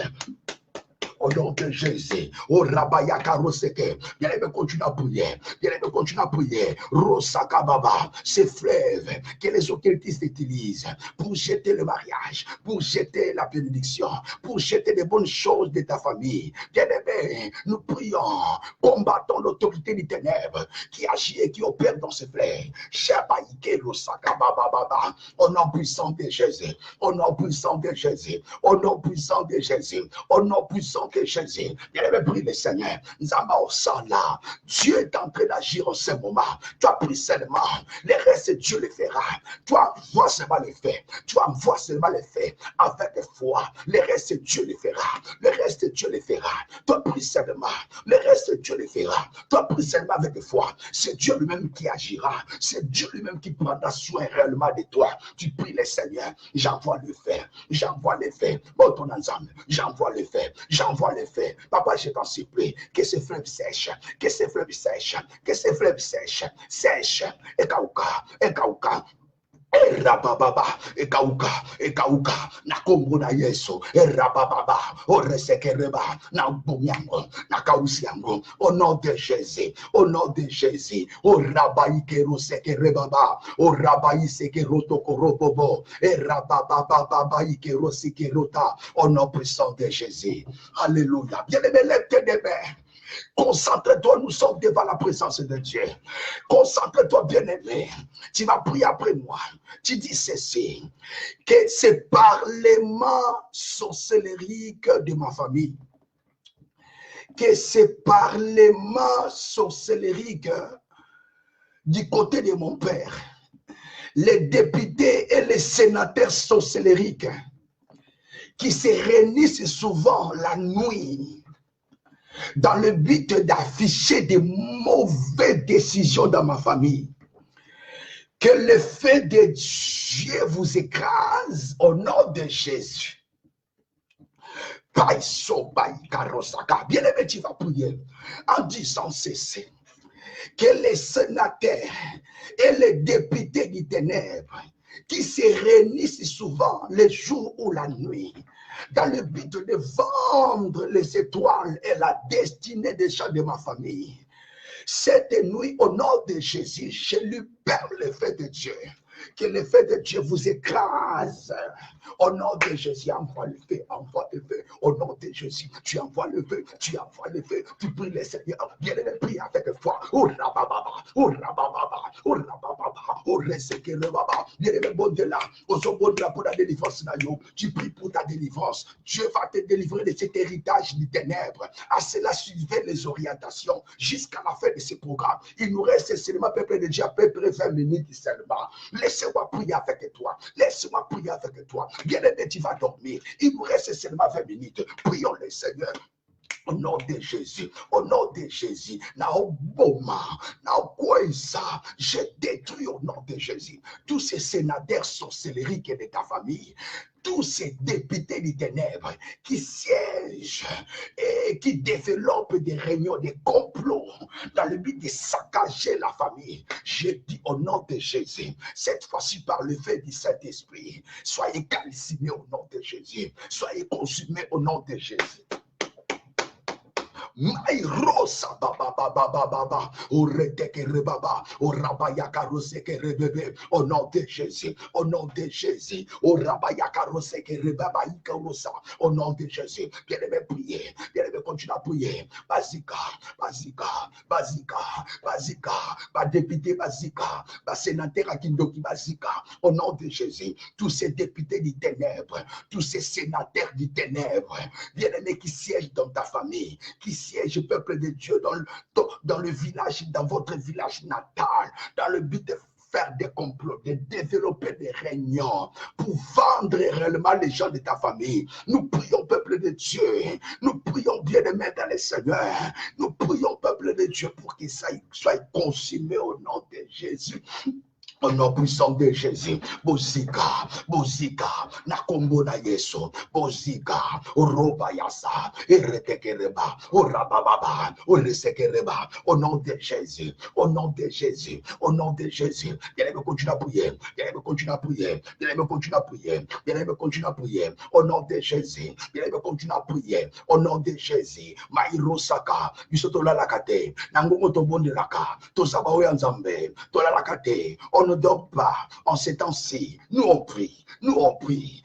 Au nom de Jésus, au Rabaya Karoseke, bien-aimé, continue à prier, bien-aimé, continue à prier. Rosaka Baba, ces fleuves que les occultistes utilisent pour jeter le mariage, pour jeter la bénédiction, pour jeter les bonnes choses de ta famille. Bien-aimé, nous prions, combattons l'autorité des ténèbres qui agit et qui opère dans ces fleuves. Shabaïke Rosaka Baba Baba, au nom puissant de Jésus, au nom puissant de Jésus, au nom puissant de Jésus, au nom puissant de Jésus. Bien-aimé, prie le Seigneur. Nzamba au sang là. Dieu est en train d'agir en ce moment. Toi, prie seulement. Le reste, Dieu le fera. Toi, vois seulement les faits. Toi, vois seulement les faits. Avec foi. Le reste, Dieu le fera. Le reste, Dieu le fera. Toi, prie seulement. Le reste, Dieu le fera. Toi, prie seulement avec foi. C'est Dieu lui-même qui agira. C'est Dieu lui-même qui prendra soin réellement de toi. Tu pries le Seigneur. J'envoie le fait. J'envoie les faits. Bon, ton ensemble. J'envoie le fait. J'envoie les faits. Papa, je t'en supplie que ces fleuves sèchent, que ces fleuves sèchent, que ces fleuves sèchent, sèchent. Et Kauka, e rabababa, e kauka, na kombo na Yesu, e rabababa, o resekereba, na bunyango, na kausiango, au nom de Jésus, au nom de Jésus, o rabaïkero sekerebaba, o rabaïsekero tokorobobo, e rabababa, ikero sekerota, au nom puissant de Jésus. Alléluia. Bien-aimé, lève-toi des mains. Concentre-toi, nous sommes devant la présence de Dieu. Concentre-toi, bien-aimé. Tu vas prier après moi. Tu dis ceci, que c'est par l'élément sorcellérique de ma famille, que c'est par l'élément sorcellérique du côté de mon père, les députés et les sénateurs sorcellériques qui se réunissent souvent la nuit dans le but d'afficher de mauvaises décisions dans ma famille. Que le feu de Dieu vous écrase au nom de Jésus. Bien-aimé, tu vas prier en disant ceci. Que les sénateurs et les députés du ténèbre qui se réunissent souvent les jours ou la nuit dans le but de vendre les étoiles et la destinée des gens de ma famille. Cette nuit, au nom de Jésus, je libère le feu de Dieu. Que le feu de Dieu vous écrase. Au nom de Jésus, envoie le feu, envoie le feu. Au nom de Jésus, tu envoies le feu, tu envoies le feu. Tu pries le Seigneur. Bien aimé, prie avec foi. Bien aimé, bon Dieu là. Pour la délivrance. Tu pries pour ta délivrance. Dieu va te délivrer de cet héritage du ténèbre. À cela, suivez les orientations jusqu'à la fin de ce programme. Il nous reste seulement, peuple de Dieu, à peu près 20 minutes seulement. Laissez-moi prier avec toi. Laissez-moi prier avec toi. Bien-aimé, tu vas dormir. Il nous reste seulement 20 minutes. Prions le Seigneur. Au nom de Jésus, au nom de Jésus, je détruis au nom de Jésus tous ces sénateurs sorcellériques de ta famille, tous ces députés des ténèbres qui siègent et qui développent des réunions, des complots dans le but de saccager la famille. Je dis au nom de Jésus, cette fois-ci par le fait du Saint-Esprit, soyez calcinés au nom de Jésus, soyez consumés au nom de Jésus. Mairosa baba baba baba oreteke rebaba orabayaka roseke rebebe au nom de Jésus, au nom de Jésus, orabayaka roseke rebaba ikarosa au nom de Jésus. Bien-aimé, priez, bien-aimé, continue à prier. Bazika, député Bazika, sénateur Akindoki Bazika, au nom de Jésus, tous ces députés du ténèbre, tous ces sénateurs du ténèbre, bien-aimé, qui siègent dans ta famille, qui siège, peuple de Dieu, dans le village, dans votre village natal, dans le but de faire des complots, de développer des réunions pour vendre réellement les gens de ta famille. Nous prions, peuple de Dieu. Nous prions, bien-aimés dans le Seigneur. Nous prions, peuple de Dieu, pour qu'il soit consumé au nom de Jésus. Au nom puissant de Jésus, Bozika, Nakombo na Yesu, Bozika, Robayasa, Eretekereba, Orababa, Oresekereba, au nom de Jésus, au nom de Jésus, au nom de Jésus. Bien-aimé, continue à prier, bien-aimé, continue à prier, bien-aimé, continue à prier, bien-aimé, continue à prier, au nom de Jésus, bien-aimé, continue à prier, au nom de Jésus. Maïrosaka, Bisotola Lakate, Nangongo Tobonde Laka, Tosaba Oyanzambe, Tola Lakate, on ne dort pas en ces temps-ci. Nous on prie.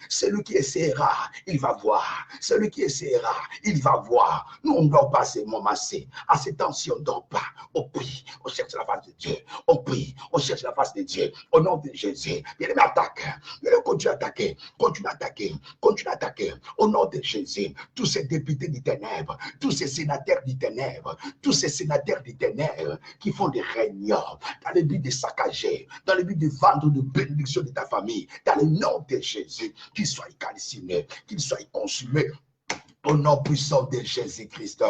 Celui qui essaiera, il va voir. Celui qui essaiera, il va voir. Nous on ne dort pas ces moments-ci. À ces temps-ci, on ne dort pas. On prie, on cherche la face de Dieu. On prie, on cherche la face de Dieu. Au nom de Jésus, il m'attaque. Il continue à attaquer, continue à attaquer, continue à attaquer. Au nom de Jésus, tous ces députés du ténèbres, tous ces sénateurs du ténèbres, tous ces sénateurs du ténèbres qui font des réunions dans le but de saccager, dans le but de vendre de bénédiction de ta famille, dans le nom de Jésus, qu'ils soient calcinés, qu'ils soient consumés, au nom puissant de Jésus-Christ.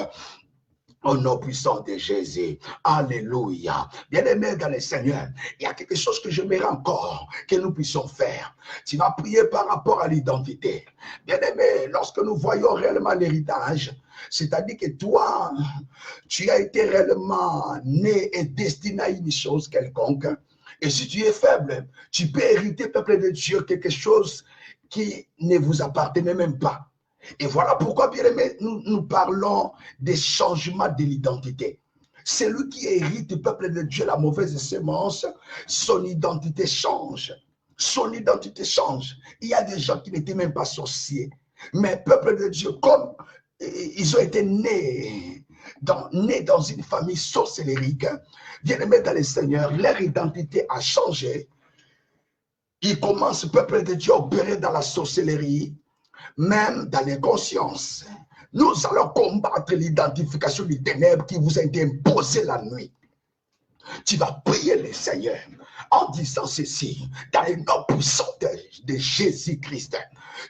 Au nom puissant de Jésus. Alléluia. Bien-aimé dans le Seigneur, il y a quelque chose que j'aimerais encore que nous puissions faire. Tu vas prier par rapport à l'identité. Bien-aimé, lorsque nous voyons réellement l'héritage, c'est-à-dire que toi, tu as été réellement né et destiné à une chose quelconque. Et si tu es faible, tu peux hériter, peuple de Dieu, quelque chose qui ne vous appartenait même pas. Et voilà pourquoi, bien aimé, nous parlons des changements de l'identité. Celui qui hérite du peuple de Dieu la mauvaise sémence, son identité change. Son identité change. Il y a des gens qui n'étaient même pas sorciers. Mais peuple de Dieu, comme ils ont été nés dans une famille sorcellérique, bien aimé dans le Seigneur, leur identité a changé. Ils commencent, peuple de Dieu, à opérer dans la sorcellerie, même dans les consciences. Nous allons combattre l'identification des ténèbres qui vous a été imposée la nuit. Tu vas prier le Seigneur en disant ceci, dans le nom puissant de Jésus-Christ.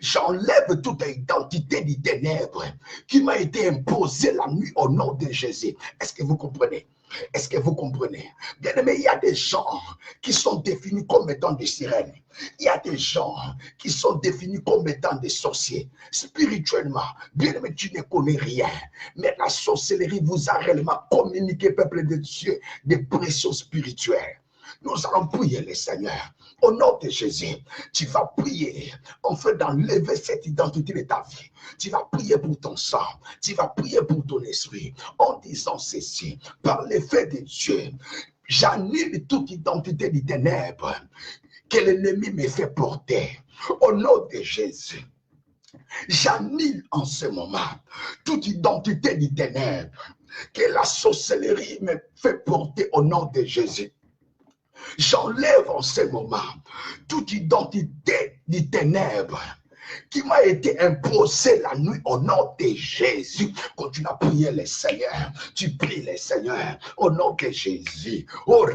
J'enlève toute identité des ténèbres qui m'a été imposée la nuit au nom de Jésus. Est-ce que vous comprenez? Est-ce que vous comprenez? Bien aimé, il y a des gens qui sont définis comme étant des sirènes. Il y a des gens qui sont définis comme étant des sorciers. Spirituellement, bien aimé, tu ne connais rien. Mais la sorcellerie vous a réellement communiqué, peuple de Dieu, des pressions spirituelles. Nous allons prier le Seigneur. Au nom de Jésus, tu vas prier en fait d'enlever cette identité de ta vie. Tu vas prier pour ton sang. Tu vas prier pour ton esprit. En disant ceci, par l'effet de Dieu, j'annule toute identité des ténèbres que l'ennemi me fait porter. Au nom de Jésus, j'annule en ce moment toute identité des ténèbres que la sorcellerie me fait porter au nom de Jésus. J'enlève en ce moment toute identité des ténèbres qui m'a été imposée la nuit au nom de Jésus. Continue à prier le Seigneur. Tu pries le Seigneur au nom de Jésus. Oh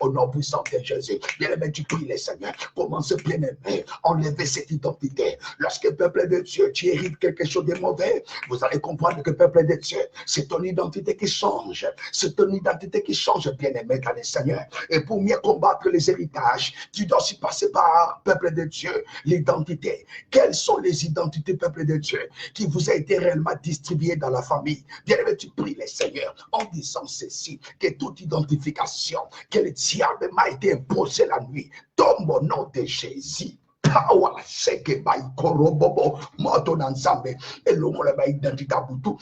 au nom puissant de Jésus. Bien-aimé, tu pries le Seigneur. Commence bien-aimé. Enlever cette identité. Lorsque peuple de Dieu, tu hérites quelque chose de mauvais, vous allez comprendre que peuple de Dieu, c'est ton identité qui change. C'est ton identité qui change, bien-aimé dans le Seigneur. Et pour mieux combattre les héritages, tu dois aussi passer par, peuple de Dieu, l'identité. Quelles sont les identités, peuple de Dieu, qui vous a été réellement distribuées dans la famille? Bien-aimé, tu pries le Seigneur en disant ceci, que toute identification que le diable m'a été imposée la nuit tombe au nom de Jésus. Power, seke by korobobo, moto nanzambe, et l'homme la identité à boutou.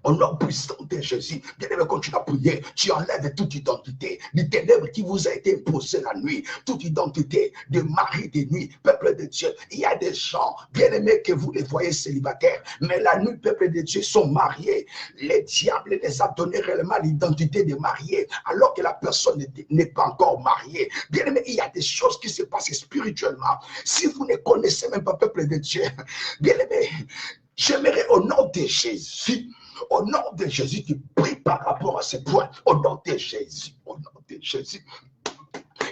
Au nom puissant de Jésus, bien-aimé, continue à prier. Tu enlèves toute identité des ténèbres qui vous a été imposée la nuit, toute identité de mari de nuit, peuple de Dieu. Il y a des gens, bien-aimés, que vous les voyez célibataires, mais la nuit, peuple de Dieu, sont mariés. Les diables les a donné réellement l'identité de mariés, alors que la personne n'est pas encore mariée. Bien-aimé, il y a des choses qui se passent spirituellement. Si vous ne connaissez même pas, peuple de Dieu, bien-aimé, j'aimerais au nom de Jésus Au nom de Jésus, tu pries par rapport à ce point. Au nom de Jésus, au nom de Jésus.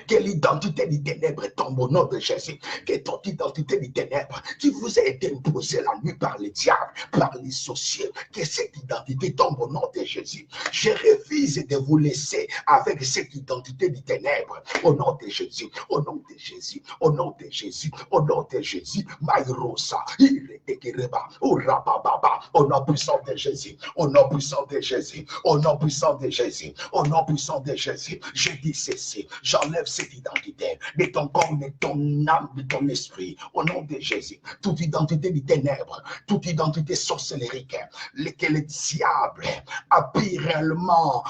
Que l'identité du ténèbre tombe au nom de Jésus. Que ton identité du ténèbre qui vous a été imposée la nuit par les diables, par les sorciers, que cette identité tombe au nom de Jésus. Je refuse de vous laisser avec cette identité du ténèbre. Au nom de Jésus, au nom de Jésus, au nom de Jésus, au nom de Jésus. Maïrosa, il est Kereba, au Rabababa, au nom puissant de Jésus, au nom puissant de Jésus, au nom puissant de Jésus, au nom puissant de Jésus. Je dis ceci, j'enlève cette identité de ton corps, de ton âme, de ton esprit, au nom de Jésus. Toute identité du ténèbre, toute identité sorcellérique, que le diable a pu réellement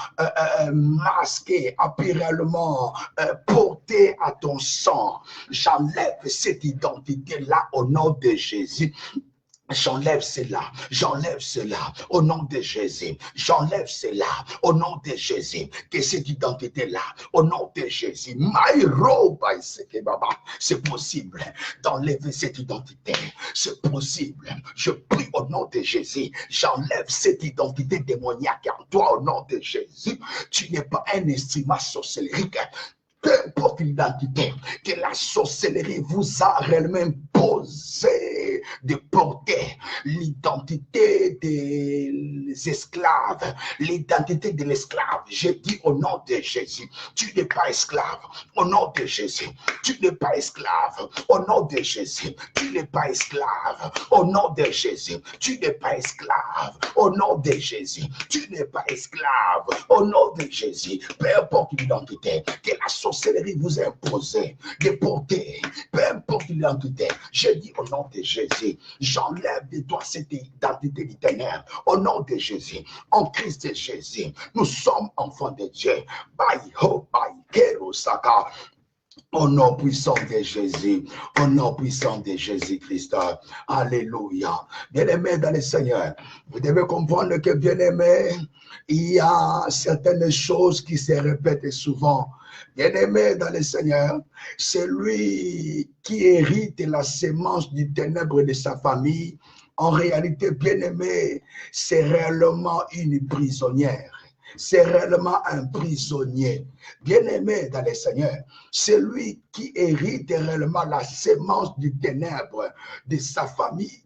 masquer, a pu réellement porter à ton sang. J'enlève cette identité-là au nom de Jésus. J'enlève cela au nom de Jésus. J'enlève cela au nom de Jésus. Que cette identité-là, au nom de Jésus, c'est possible d'enlever cette identité. C'est possible. Je prie au nom de Jésus. J'enlève cette identité démoniaque en toi au nom de Jésus. Tu n'es pas un instrument sorcellérique. Peu importe l'identité que la sorcellerie vous a réellement imposé de porter, l'identité des esclaves, l'identité de l'esclave. Je dis au nom de Jésus, tu n'es pas esclave. Au nom de Jésus, tu n'es pas esclave. Au nom de Jésus, tu n'es pas esclave. Au nom de Jésus, tu n'es pas esclave. Au nom de Jésus, tu n'es pas esclave. Au nom de Jésus, peu importe l'identité que la sorcellerie vous a imposé de porter, peu importe l'identité, je dis au nom de Jésus, j'enlève de toi cette identité du ténèbre. Au nom de Jésus, en Christ Jésus, nous sommes enfants de Dieu. Au nom puissant de Jésus, au nom puissant de Jésus-Christ. Alléluia. Bien-aimés dans le Seigneur, vous devez comprendre que, bien-aimés, il y a certaines choses qui se répètent souvent. Bien-aimé dans le Seigneur, celui qui hérite la sémence du ténèbre de sa famille, en réalité, bien-aimé, c'est réellement une prisonnière. C'est réellement un prisonnier. Bien-aimé dans le Seigneur, celui qui hérite réellement la sémence du ténèbre de sa famille,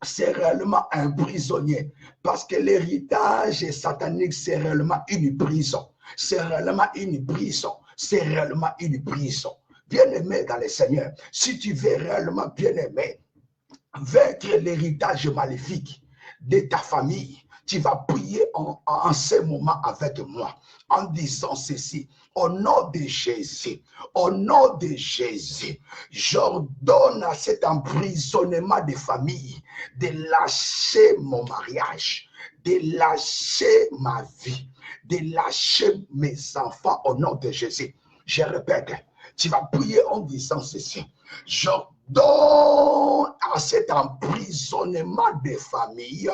c'est réellement un prisonnier. Parce que l'héritage satanique, c'est réellement une prison. C'est réellement une prison. C'est réellement une prison. Bien-aimé dans le Seigneur, si tu veux réellement, bien-aimé, vaincre l'héritage maléfique de ta famille, tu vas prier en ce moment avec moi, en disant ceci. Au nom de Jésus, au nom de Jésus, j'ordonne à cet emprisonnement de famille de lâcher mon mariage, de lâcher ma vie, de lâcher mes enfants au nom de Jésus. Je répète, tu vas prier en disant ceci. J'ordonne à cet emprisonnement des familles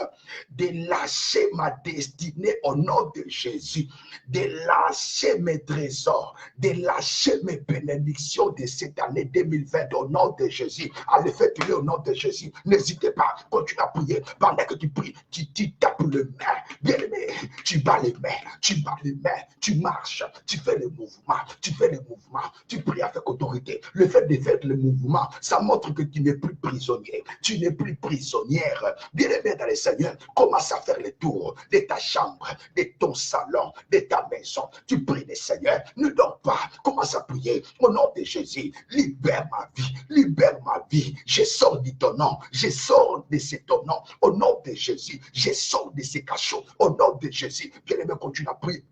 de lâcher ma destinée au nom de Jésus, de lâcher mes trésors, de lâcher mes bénédictions de cette année 2020 au nom de Jésus. Allez, faites-le au nom de Jésus. N'hésitez pas, continue à prier. Pendant que tu pries, tu tapes le main. Bien aimé, tu bats les mains, tu bats les mains, tu marches, tu fais le mouvement, tu fais le mouvement, tu pries avec autorité. Le fait de faire le mouvement, ça montre que tu n'es plus prisonnier, tu n'es plus prisonnière. Bien-aimé dans le Seigneur, commence à faire le tour de ta chambre, de ton salon, de ta maison. Tu pries le Seigneur, ne dors pas, commence à prier. Au nom de Jésus, libère ma vie, libère ma vie. Je sors de ton nom, je sors de ce ton nom. Au nom de Jésus, je sors de ces cachots. Au nom de Jésus, bien-aimé, continue à prier.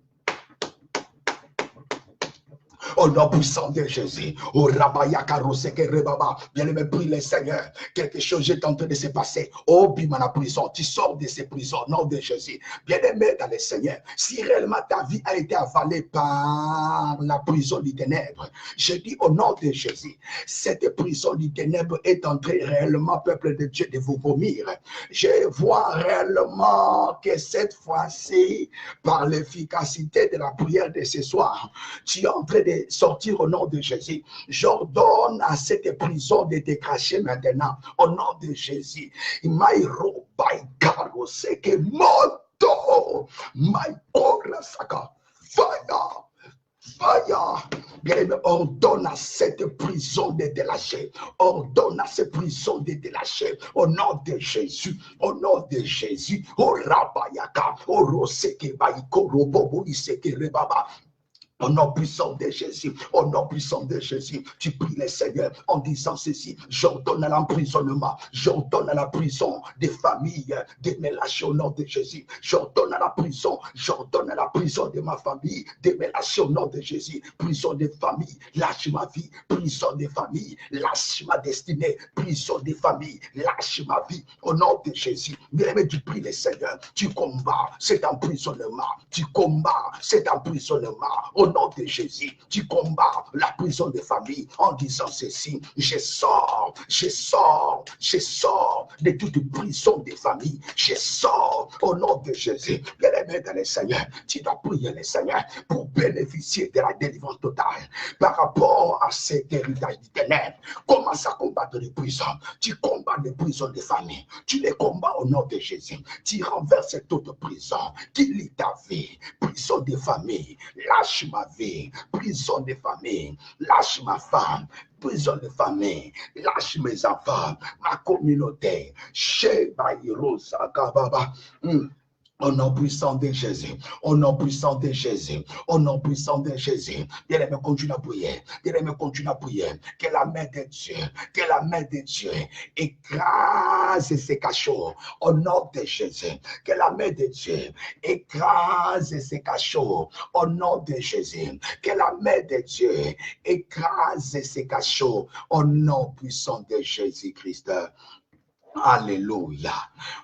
Au nom puissant de Jésus, au Rabaya Karoseke Rebaba, bien-aimé, prie le Seigneur. Quelque chose est en train de se passer. Oh, Bima la prison, tu sors de ces prisons, au nom de Jésus. Bien-aimé dans le Seigneur, si réellement ta vie a été avalée par la prison du ténèbre, je dis au nom de Jésus, cette prison du ténèbre est en train réellement, peuple de Dieu, de vous vomir. Je vois réellement que cette fois-ci, par l'efficacité de la prière de ce soir, tu es en train de sortir au nom de Jésus. J'ordonne à cette prison de te cacher maintenant au nom de Jésus. Imaïro Baïka Karoseke moto. My Korasaka. Fire. Fire. Bien-aimé, ordonne à cette prison de délacher. Ordonne à cette prison de délacher. Au nom de Jésus. Au nom de Jésus. Oh Rabayaka. Oh Roseke Baiko Robobo Iseke Rebaba. Au nom puissant de Jésus, au nom puissant de Jésus, tu pries le Seigneur en disant ceci: j'ordonne à l'emprisonnement, j'ordonne à la prison des familles de me lâcher au nom de Jésus. J'ordonne à la prison de ma famille de me lâcher au nom de Jésus. Prison des familles, lâche ma vie. Prison des familles, lâche ma destinée. Prison des familles, lâche ma vie au nom de Jésus. Mais tu pries le Seigneur, tu combats cet emprisonnement, tu combats cet emprisonnement. Au nom de Jésus, tu combats la prison des familles en disant ceci: je sors de toute prison des familles. Je sors au nom de Jésus. Bien-aimé dans le Seigneur, tu dois prier le Seigneur pour bénéficier de la délivrance totale par rapport à cet héritage du ténèbre. Commence à combattre les prisons. Tu combats les prisons des familles. Tu les combats au nom de Jésus. Tu renverses toute prison qui lie ta vie. Prison des familles, lâche ma vie. Prison des familles, lâche ma femme. Prison de famille, lâche mes enfants, ma communauté. Sheba Hirosa Kababa. Au nom puissant de Jésus, au nom puissant de Jésus, au nom puissant de Jésus. Bien-aimé, continue à prier. Bien-aimé, continue à prier. Que la main de Dieu écrase ces cachots. Au nom de Jésus. Que la main de Dieu écrase ces cachots. Au nom de Jésus. Que la main de Dieu écrase ces cachots. Au nom puissant de Jésus-Christ. Alléluia.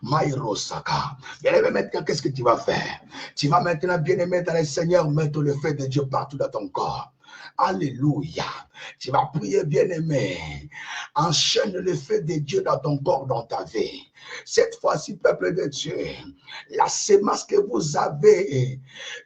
Maïrosaka. Bien-aimé, maintenant, qu'est-ce que tu vas faire? Tu vas maintenant, bien-aimé dans le Seigneur, mettre le feu de Dieu partout dans ton corps. Alléluia. Tu vas prier, bien-aimé. Enchaîne le feu de Dieu dans ton corps, dans ta vie. Cette fois-ci, peuple de Dieu, la sémence que vous avez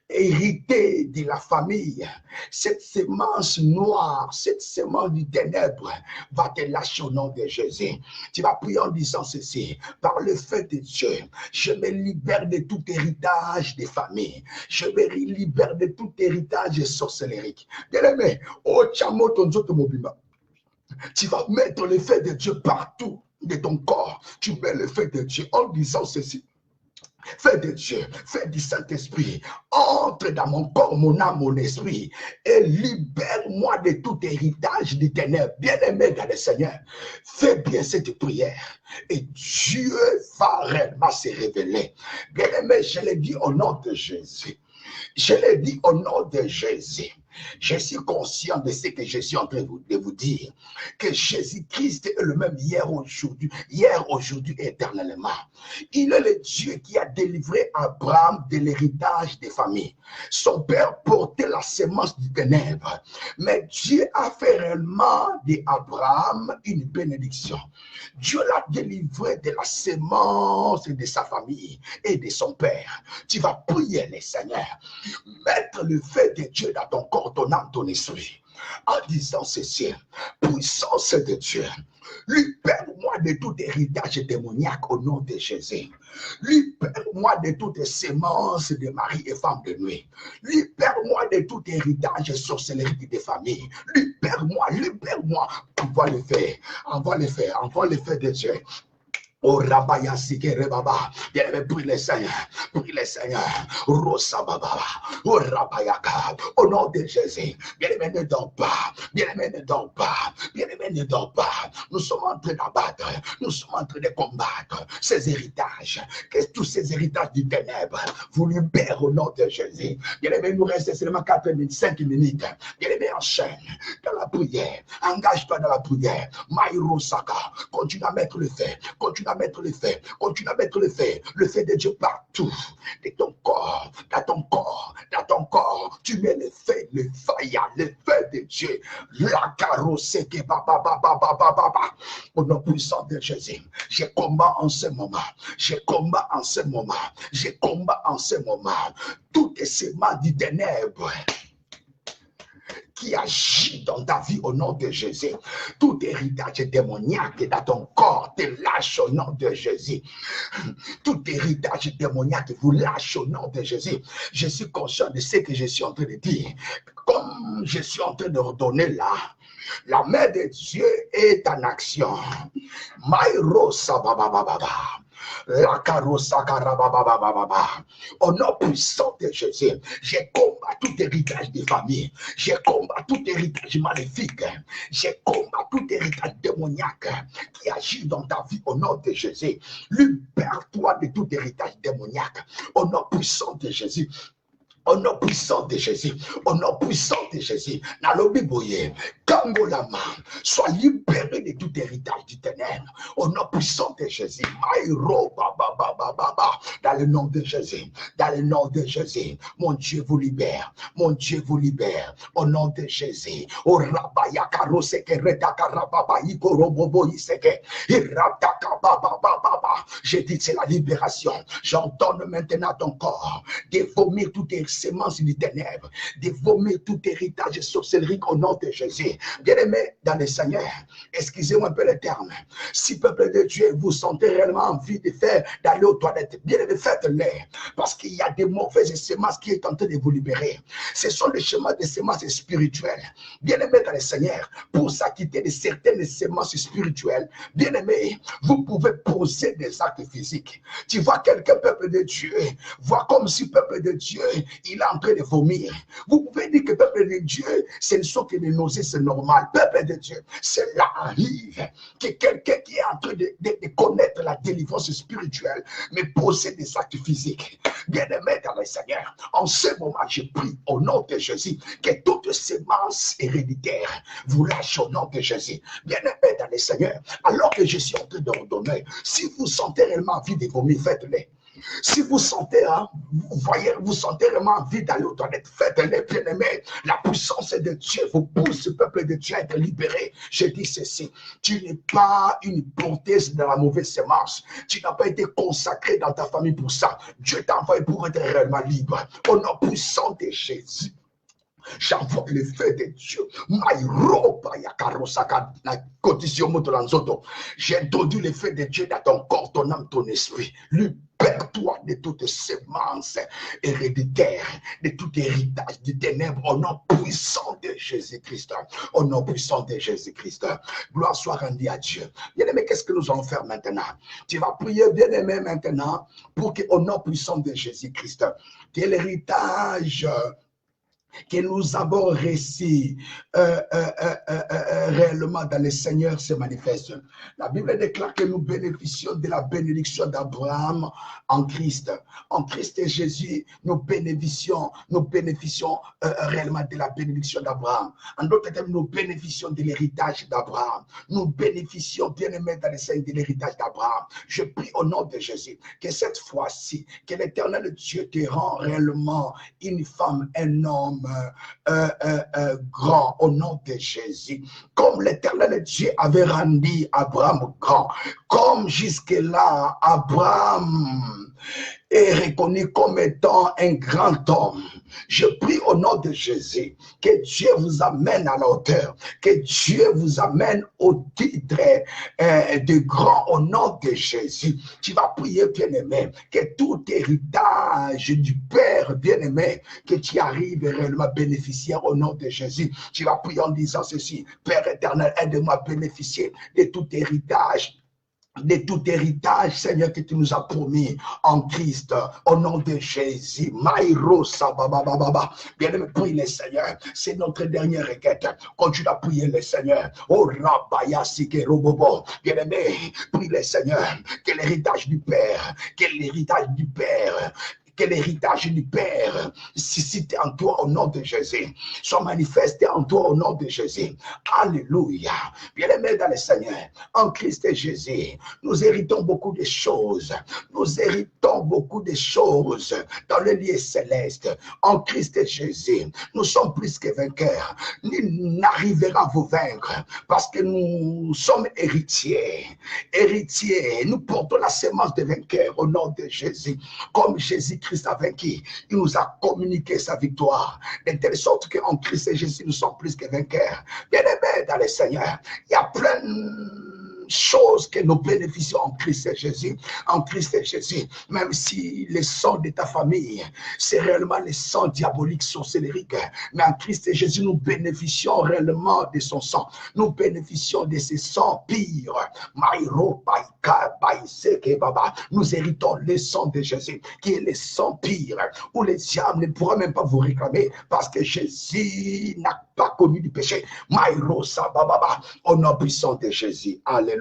héritée de la famille, cette sémence noire, cette sémence du ténèbre, va te lâcher au nom de Jésus. Tu vas prier en disant ceci: par le feu de Dieu, je me libère de tout héritage des familles. Je me libère de tout héritage sorcellérique. Bien-aimé, oh Tchamo, ton Zoto Mobima, tu vas mettre le feu de Dieu partout de ton corps. Tu mets le feu de Dieu en disant ceci: feu de Dieu, feu du Saint-Esprit, entre dans mon corps, mon âme, mon esprit, et libère-moi de tout héritage des ténèbres. Bien-aimé dans le Seigneur, fais bien cette prière et Dieu va réellement se révéler. Bien-aimé, je l'ai dit au nom de Jésus. Je l'ai dit au nom de Jésus. Je suis conscient de ce que je suis en train de vous dire, que Jésus-Christ est le même hier, aujourd'hui, éternellement. Il est le Dieu qui a délivré Abraham de l'héritage des familles. Son père portait la sémence du ténèbre, mais Dieu a fait réellement d'Abraham une bénédiction. Dieu l'a délivré de la sémence de sa famille et de son père. Tu vas prier le Seigneur, mettre le feu de Dieu dans ton corps, ton âme, ton esprit, en disant ceci: puissance de Dieu, libère-moi de tout héritage démoniaque au nom de Jésus. Libère-moi de toutes sémences de mari et femme de nuit. Libère-moi de tout héritage sorcellerie des familles. Libère-moi, libère-moi. Envoie le feu, envoie le feu, envoie le feu de Dieu. Oh Rabaya Sikere Baba, bien-aimé, prie le Seigneur, Rosa Baba, oh Rabayaka, au nom de Jésus, bien-aimé, ne dors pas, bien-aimé, ne dors pas, bien-aimé, ne dors pas. Nous sommes en train d'abattre, nous sommes en train de combattre ces héritages, que tous ces héritages du ténèbre vous libèrent au nom de Jésus. Bien-aimé, il nous reste seulement 4 minutes, 5 minutes, bien-aimé, enchaîne dans la prière, engage-toi dans la prière, Maïro Saka, continue à mettre le feu, continue à mettre le feu, continue à mettre le feu de Dieu partout, de ton corps, dans ton corps, dans ton corps, tu mets le feu de Dieu, la carrosse qui au nom puissant de Jésus, je combats en ce moment, je combats en ce moment, je combats en ce moment, toutes ces mains du ténèbre qui agit dans ta vie au nom de Jésus. Tout héritage démoniaque dans ton corps te lâche au nom de Jésus. Tout héritage démoniaque vous lâche au nom de Jésus. Je suis conscient de ce que je suis en train de dire. Comme je suis en train de redonner là, la main de Dieu est en action. Maïrosa babababa. La carossa carababababa. Au nom puissant de Jésus, je combat tout héritage de famille. Je combat tout héritage maléfique. Je combat tout héritage démoniaque qui agit dans ta vie au nom de Jésus. Libère-toi de tout héritage démoniaque au nom puissant de Jésus. Au nom puissant de Jésus, au nom puissant de Jésus, Nalobi Boye, Kangolama, sois libéré de tout héritage du ténèbre. Au nom puissant de Jésus, Maïro, dans le nom de Jésus, dans le nom de Jésus, mon Dieu vous libère, mon Dieu vous libère. Au nom de Jésus, au Rabaya Karoseke, Retakarababa, Ikorobobo Iseke, Iratakababa. J'ai dit c'est la libération. J'entends maintenant ton corps de vomir toutes les semences du ténèbre, de vomir tout héritage sorcellerie au nom de Jésus. Bien-aimés dans le Seigneur, excusez-moi un peu le terme. Si peuple de Dieu, vous sentez réellement envie de faire, d'aller aux toilettes, bien-aimés, faites-les. Parce qu'il y a des mauvaises semences qui sont en train de vous libérer. Ce sont les chemins des semences spirituelles. Bien-aimés dans le Seigneur, pour s'acquitter de certaines semences spirituelles, bien-aimés, vous pouvez poser des actes physiques. Tu vois quelqu'un, peuple de Dieu, voit comme si peuple de Dieu, il est en train de vomir. Vous pouvez dire que peuple de Dieu, ce ne sont que des nausées, c'est normal. Peuple de Dieu, cela arrive que quelqu'un qui est en train de connaître la délivrance spirituelle, mais possède des actes physiques. Bien-aimé dans le Seigneur, en ce moment, je prie au nom de Jésus que toutes semences héréditaires vous lâchent au nom de Jésus. Bien-aimé dans le Seigneur, alors que je suis en train de redonner, si vous sentez réellement envie de vomir, faites-les. Si vous sentez, vous sentez vraiment envie d'aller aux toilettes, faites-les, bien-aimés. La puissance de Dieu vous pousse, le peuple de Dieu, à être libéré. Je dis ceci, tu n'es pas une hypothèse de la mauvaise semence. Tu n'as pas été consacré dans ta famille pour ça. Dieu t'a envoyé pour être réellement libre. Au nom puissant de Jésus. J'envoie le feu de Dieu. J'ai introduit le feu de Dieu dans ton corps, ton âme, ton esprit. Libère-toi de toutes semences héréditaires, de tout héritage du ténèbre au nom puissant de Jésus-Christ. Au nom puissant de Jésus-Christ. Gloire soit rendue à Dieu. Bien-aimé, qu'est-ce que nous allons faire maintenant? Tu vas prier, bien-aimé, maintenant, pour qu'au nom puissant de Jésus-Christ, que l'héritage que nous avons réussi réellement dans le Seigneur se manifeste. La Bible déclare que nous bénéficions de la bénédiction d'Abraham en Christ. En Christ et Jésus, nous bénéficions réellement de la bénédiction d'Abraham. En d'autres termes, nous bénéficions de l'héritage d'Abraham. Nous bénéficions, bien aimés dans le Seigneur, de l'héritage d'Abraham. Je prie au nom de Jésus que cette fois-ci, que l'Éternel Dieu te rend réellement une femme, un homme, grand au nom de Jésus. Comme l'Éternel Dieu avait rendu Abraham grand, comme jusque-là Abraham est reconnu comme étant un grand homme. Je prie au nom de Jésus que Dieu vous amène à la hauteur, que Dieu vous amène au titre de grand au nom de Jésus. Tu vas prier, bien-aimé, que tout héritage du Père, bien-aimé, que tu arrives réellement bénéficiaire au nom de Jésus. Tu vas prier en disant ceci: Père éternel, aide-moi à bénéficier de tout héritage, Seigneur, que tu nous as promis en Christ, au nom de Jésus. Bien-aimé, prie le Seigneur. C'est notre dernière requête. Continue à prier le Seigneur. Oh, Rabaya Sike Robobo. Bien-aimé, prie le Seigneur. Que l'héritage du Père, que l'héritage du Père suscite en toi au nom de Jésus, soit manifesté en toi au nom de Jésus. Alléluia. Bien-aimés dans le Seigneur, en Christ et Jésus, nous héritons beaucoup de choses. Nous héritons beaucoup de choses dans le lieu céleste. En Christ et Jésus, nous sommes plus que vainqueurs. Nul n'arrivera à vous vaincre parce que nous sommes héritiers. Héritiers, nous portons la sémence de vainqueurs au nom de Jésus. Comme Jésus-Christ Christ a vaincu. Il nous a communiqué sa victoire, de telle sorte qu'en Christ Jésus, nous sommes plus que vainqueurs. Bien-aimés dans le Seigneur, il y a plein choses que nous bénéficions en Christ Jésus. En Christ Jésus, même si le sang de ta famille, c'est réellement le sang diabolique, sorcellérique, mais en Christ Jésus, nous bénéficions réellement de son sang. Nous bénéficions de ce sang pire. Nous héritons le sang de Jésus, qui est le sang pire, où les diables ne pourront même pas vous réclamer, parce que Jésus n'a pas connu du péché. Au nom puissant de Jésus. Alléluia.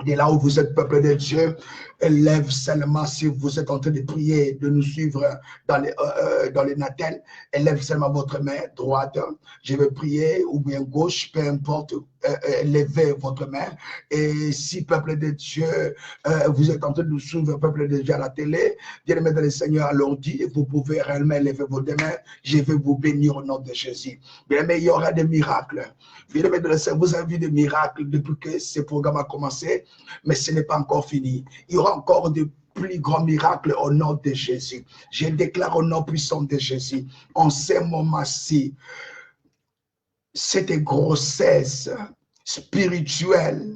De là où vous êtes, peuple de Dieu, élève seulement, si vous êtes en train de prier, de nous suivre dans les natels, élève seulement votre main droite. Je vais prier, ou bien gauche, peu importe, élevez votre main. Et si, peuple de Dieu, vous êtes en train de nous suivre, peuple de Dieu, à la télé, bien-aimé dans le Seigneur, à l'ordi, vous pouvez réellement élever votre main. Je vais vous bénir au nom de Jésus. Bien-aimé, il y aura des miracles. Bien-aimé dans le Seigneur, vous avez vu des miracles depuis que ce programme a commencé, mais ce n'est pas encore fini. Il y aura encore de plus grands miracles au nom de Jésus. Je déclare au nom puissant de Jésus, en ces moments-ci, cette grossesse spirituelle,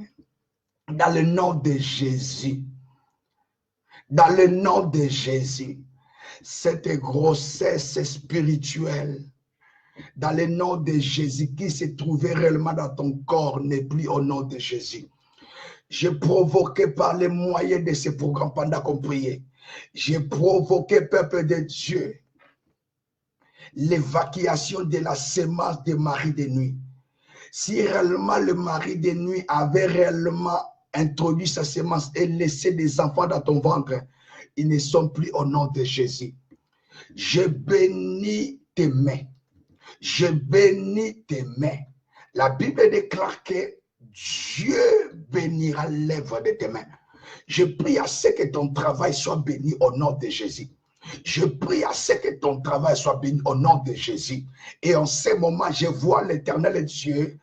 dans le nom de Jésus, dans le nom de Jésus, cette grossesse spirituelle, dans le nom de Jésus, qui se trouvait réellement dans ton corps, n'est plus au nom de Jésus. J'ai provoqué par les moyens de ce programme pendant qu'on priait. J'ai provoqué, peuple de Dieu, l'évacuation de la sémence des maris de nuit. Si réellement le mari de nuit avait réellement introduit sa sémence et laissé des enfants dans ton ventre, ils ne sont plus au nom de Jésus. Je bénis tes mains. Je bénis tes mains. La Bible déclare que Dieu bénira l'œuvre de tes mains. Je prie à ce que ton travail soit béni au nom de Jésus. Je prie à ce que ton travail soit béni au nom de Jésus. Et en ce moment, je vois l'Éternel Dieu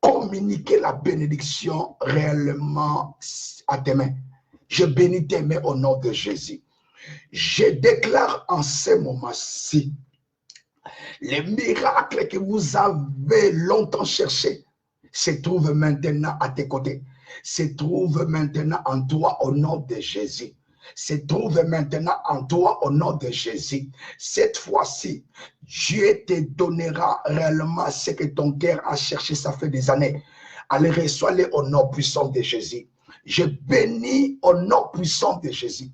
communiquer la bénédiction réellement à tes mains. Je bénis tes mains au nom de Jésus. Je déclare en ce moment-ci, les miracles que vous avez longtemps cherchés se trouvent maintenant à tes côtés. Se trouvent maintenant en toi au nom de Jésus. Se trouve maintenant en toi au nom de Jésus. Cette fois-ci, Dieu te donnera réellement ce que ton cœur a cherché, ça fait des années. Allez, reçois-les au nom puissant de Jésus. Je bénis au nom puissant de Jésus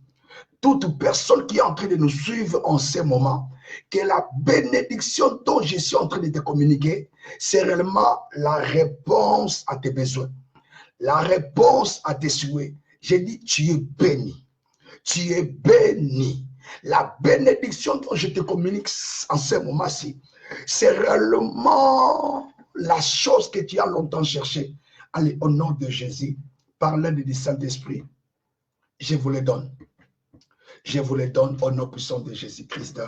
toute personne qui est en train de nous suivre en ce moment, que la bénédiction dont je suis en train de te communiquer, c'est réellement la réponse à tes besoins, la réponse à tes souhaits. J'ai dit, tu es béni. Tu es béni. La bénédiction dont je te communique en ce moment-ci, c'est réellement la chose que tu as longtemps cherchée. Allez, au nom de Jésus, par l'aide du Saint-Esprit, je vous le donne. Je vous les donne au nom puissant de Jésus-Christ,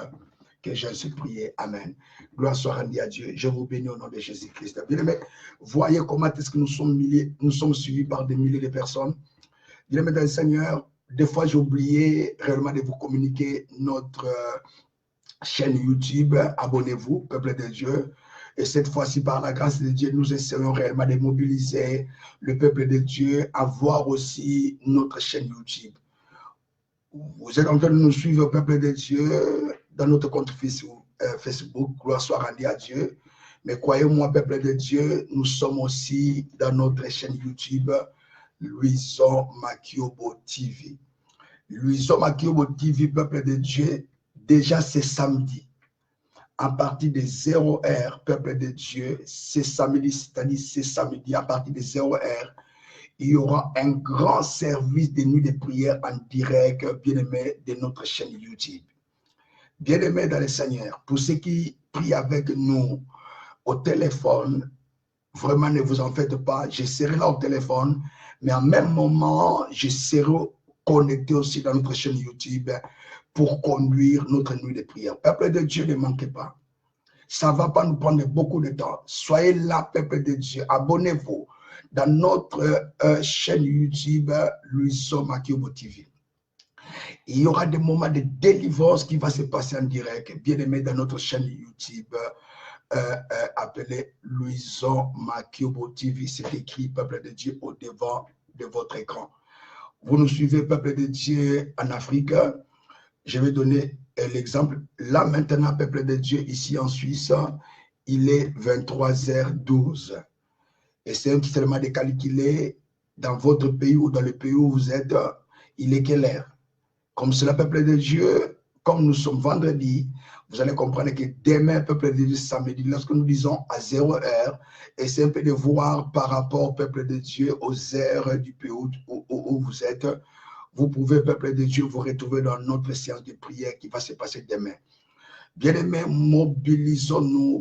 que Jésus prié. Amen. Gloire soit rendue à Dieu. Je vous bénis au nom de Jésus-Christ. Bien-aimés, voyez comment est-ce que nous sommes suivis par des milliers de personnes. Bien-aimés dans le Seigneur, des fois j'ai oublié réellement de vous communiquer notre chaîne YouTube. Abonnez-vous, peuple de Dieu. Et cette fois-ci, par la grâce de Dieu, nous essayons réellement de mobiliser le peuple de Dieu à voir aussi notre chaîne YouTube. Vous êtes en train de nous suivre, peuple de Dieu, dans notre compte Facebook, gloire soit rendue à Dieu. Mais croyez-moi, peuple de Dieu, nous sommes aussi dans notre chaîne YouTube, Louison Makiobo TV. Louison Makiobo TV, peuple de Dieu, déjà c'est samedi. À partir de 0h, peuple de Dieu, c'est samedi, c'est-à-dire c'est samedi, à partir de 0h, il y aura un grand service de nuit de prière en direct, bien-aimés, de notre chaîne YouTube. Bien-aimés dans le Seigneur, pour ceux qui prient avec nous au téléphone, vraiment ne vous en faites pas, je serai là au téléphone, mais en même moment, je serai connecté aussi dans notre chaîne YouTube pour conduire notre nuit de prière. Peuple de Dieu, ne manquez pas. Ça ne va pas nous prendre beaucoup de temps. Soyez là, peuple de Dieu. Abonnez-vous dans notre chaîne YouTube, Louison Makiobo TV. Il y aura des moments de délivrance qui va se passer en direct, bien aimé, dans notre chaîne YouTube appelée Louison Makiobo TV. C'est écrit, peuple de Dieu, au devant de votre écran. Vous nous suivez, peuple de Dieu, en Afrique. Je vais donner l'exemple. Là, maintenant, peuple de Dieu, ici en Suisse, il est 23h12. Et c'est seulement de calculer dans votre pays ou dans le pays où vous êtes, il est quelle heure? Comme c'est le peuple de Dieu, comme nous sommes vendredi, vous allez comprendre que demain, peuple de Dieu, samedi, lorsque nous disons à 0 heure, et c'est un peu de voir par rapport au peuple de Dieu, aux heures du pays où vous êtes, vous pouvez, peuple de Dieu, vous retrouver dans notre séance de prière qui va se passer demain. Bien-aimés, mobilisons-nous,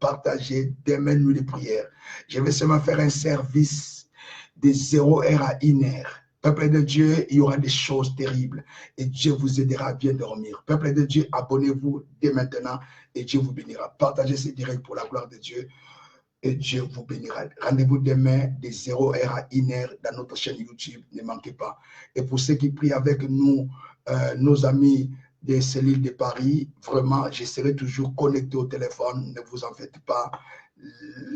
partagez demain nuit de prière. Je vais seulement faire un service de 0 heure à 1 heure. Peuple de Dieu, il y aura des choses terribles et Dieu vous aidera à bien dormir. Peuple de Dieu, abonnez-vous dès maintenant et Dieu vous bénira. Partagez ce direct pour la gloire de Dieu et Dieu vous bénira. Rendez-vous demain de 0 heure à 1 heure dans notre chaîne YouTube. Ne manquez pas. Et pour ceux qui prient avec nous, nos amis des cellules de Paris, vraiment, je serai toujours connecté au téléphone. Ne vous en faites pas.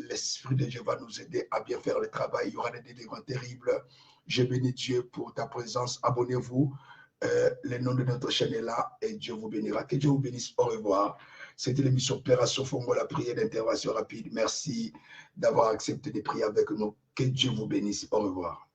L'Esprit de Dieu va nous aider à bien faire le travail. Il y aura des délivrances terribles. Je bénis Dieu pour ta présence. Abonnez-vous. Le nom de notre chaîne est là et Dieu vous bénira. Que Dieu vous bénisse. Au revoir. C'était l'émission Opération Fongo, la prière d'intervention rapide. Merci d'avoir accepté de prier avec nous. Que Dieu vous bénisse. Au revoir.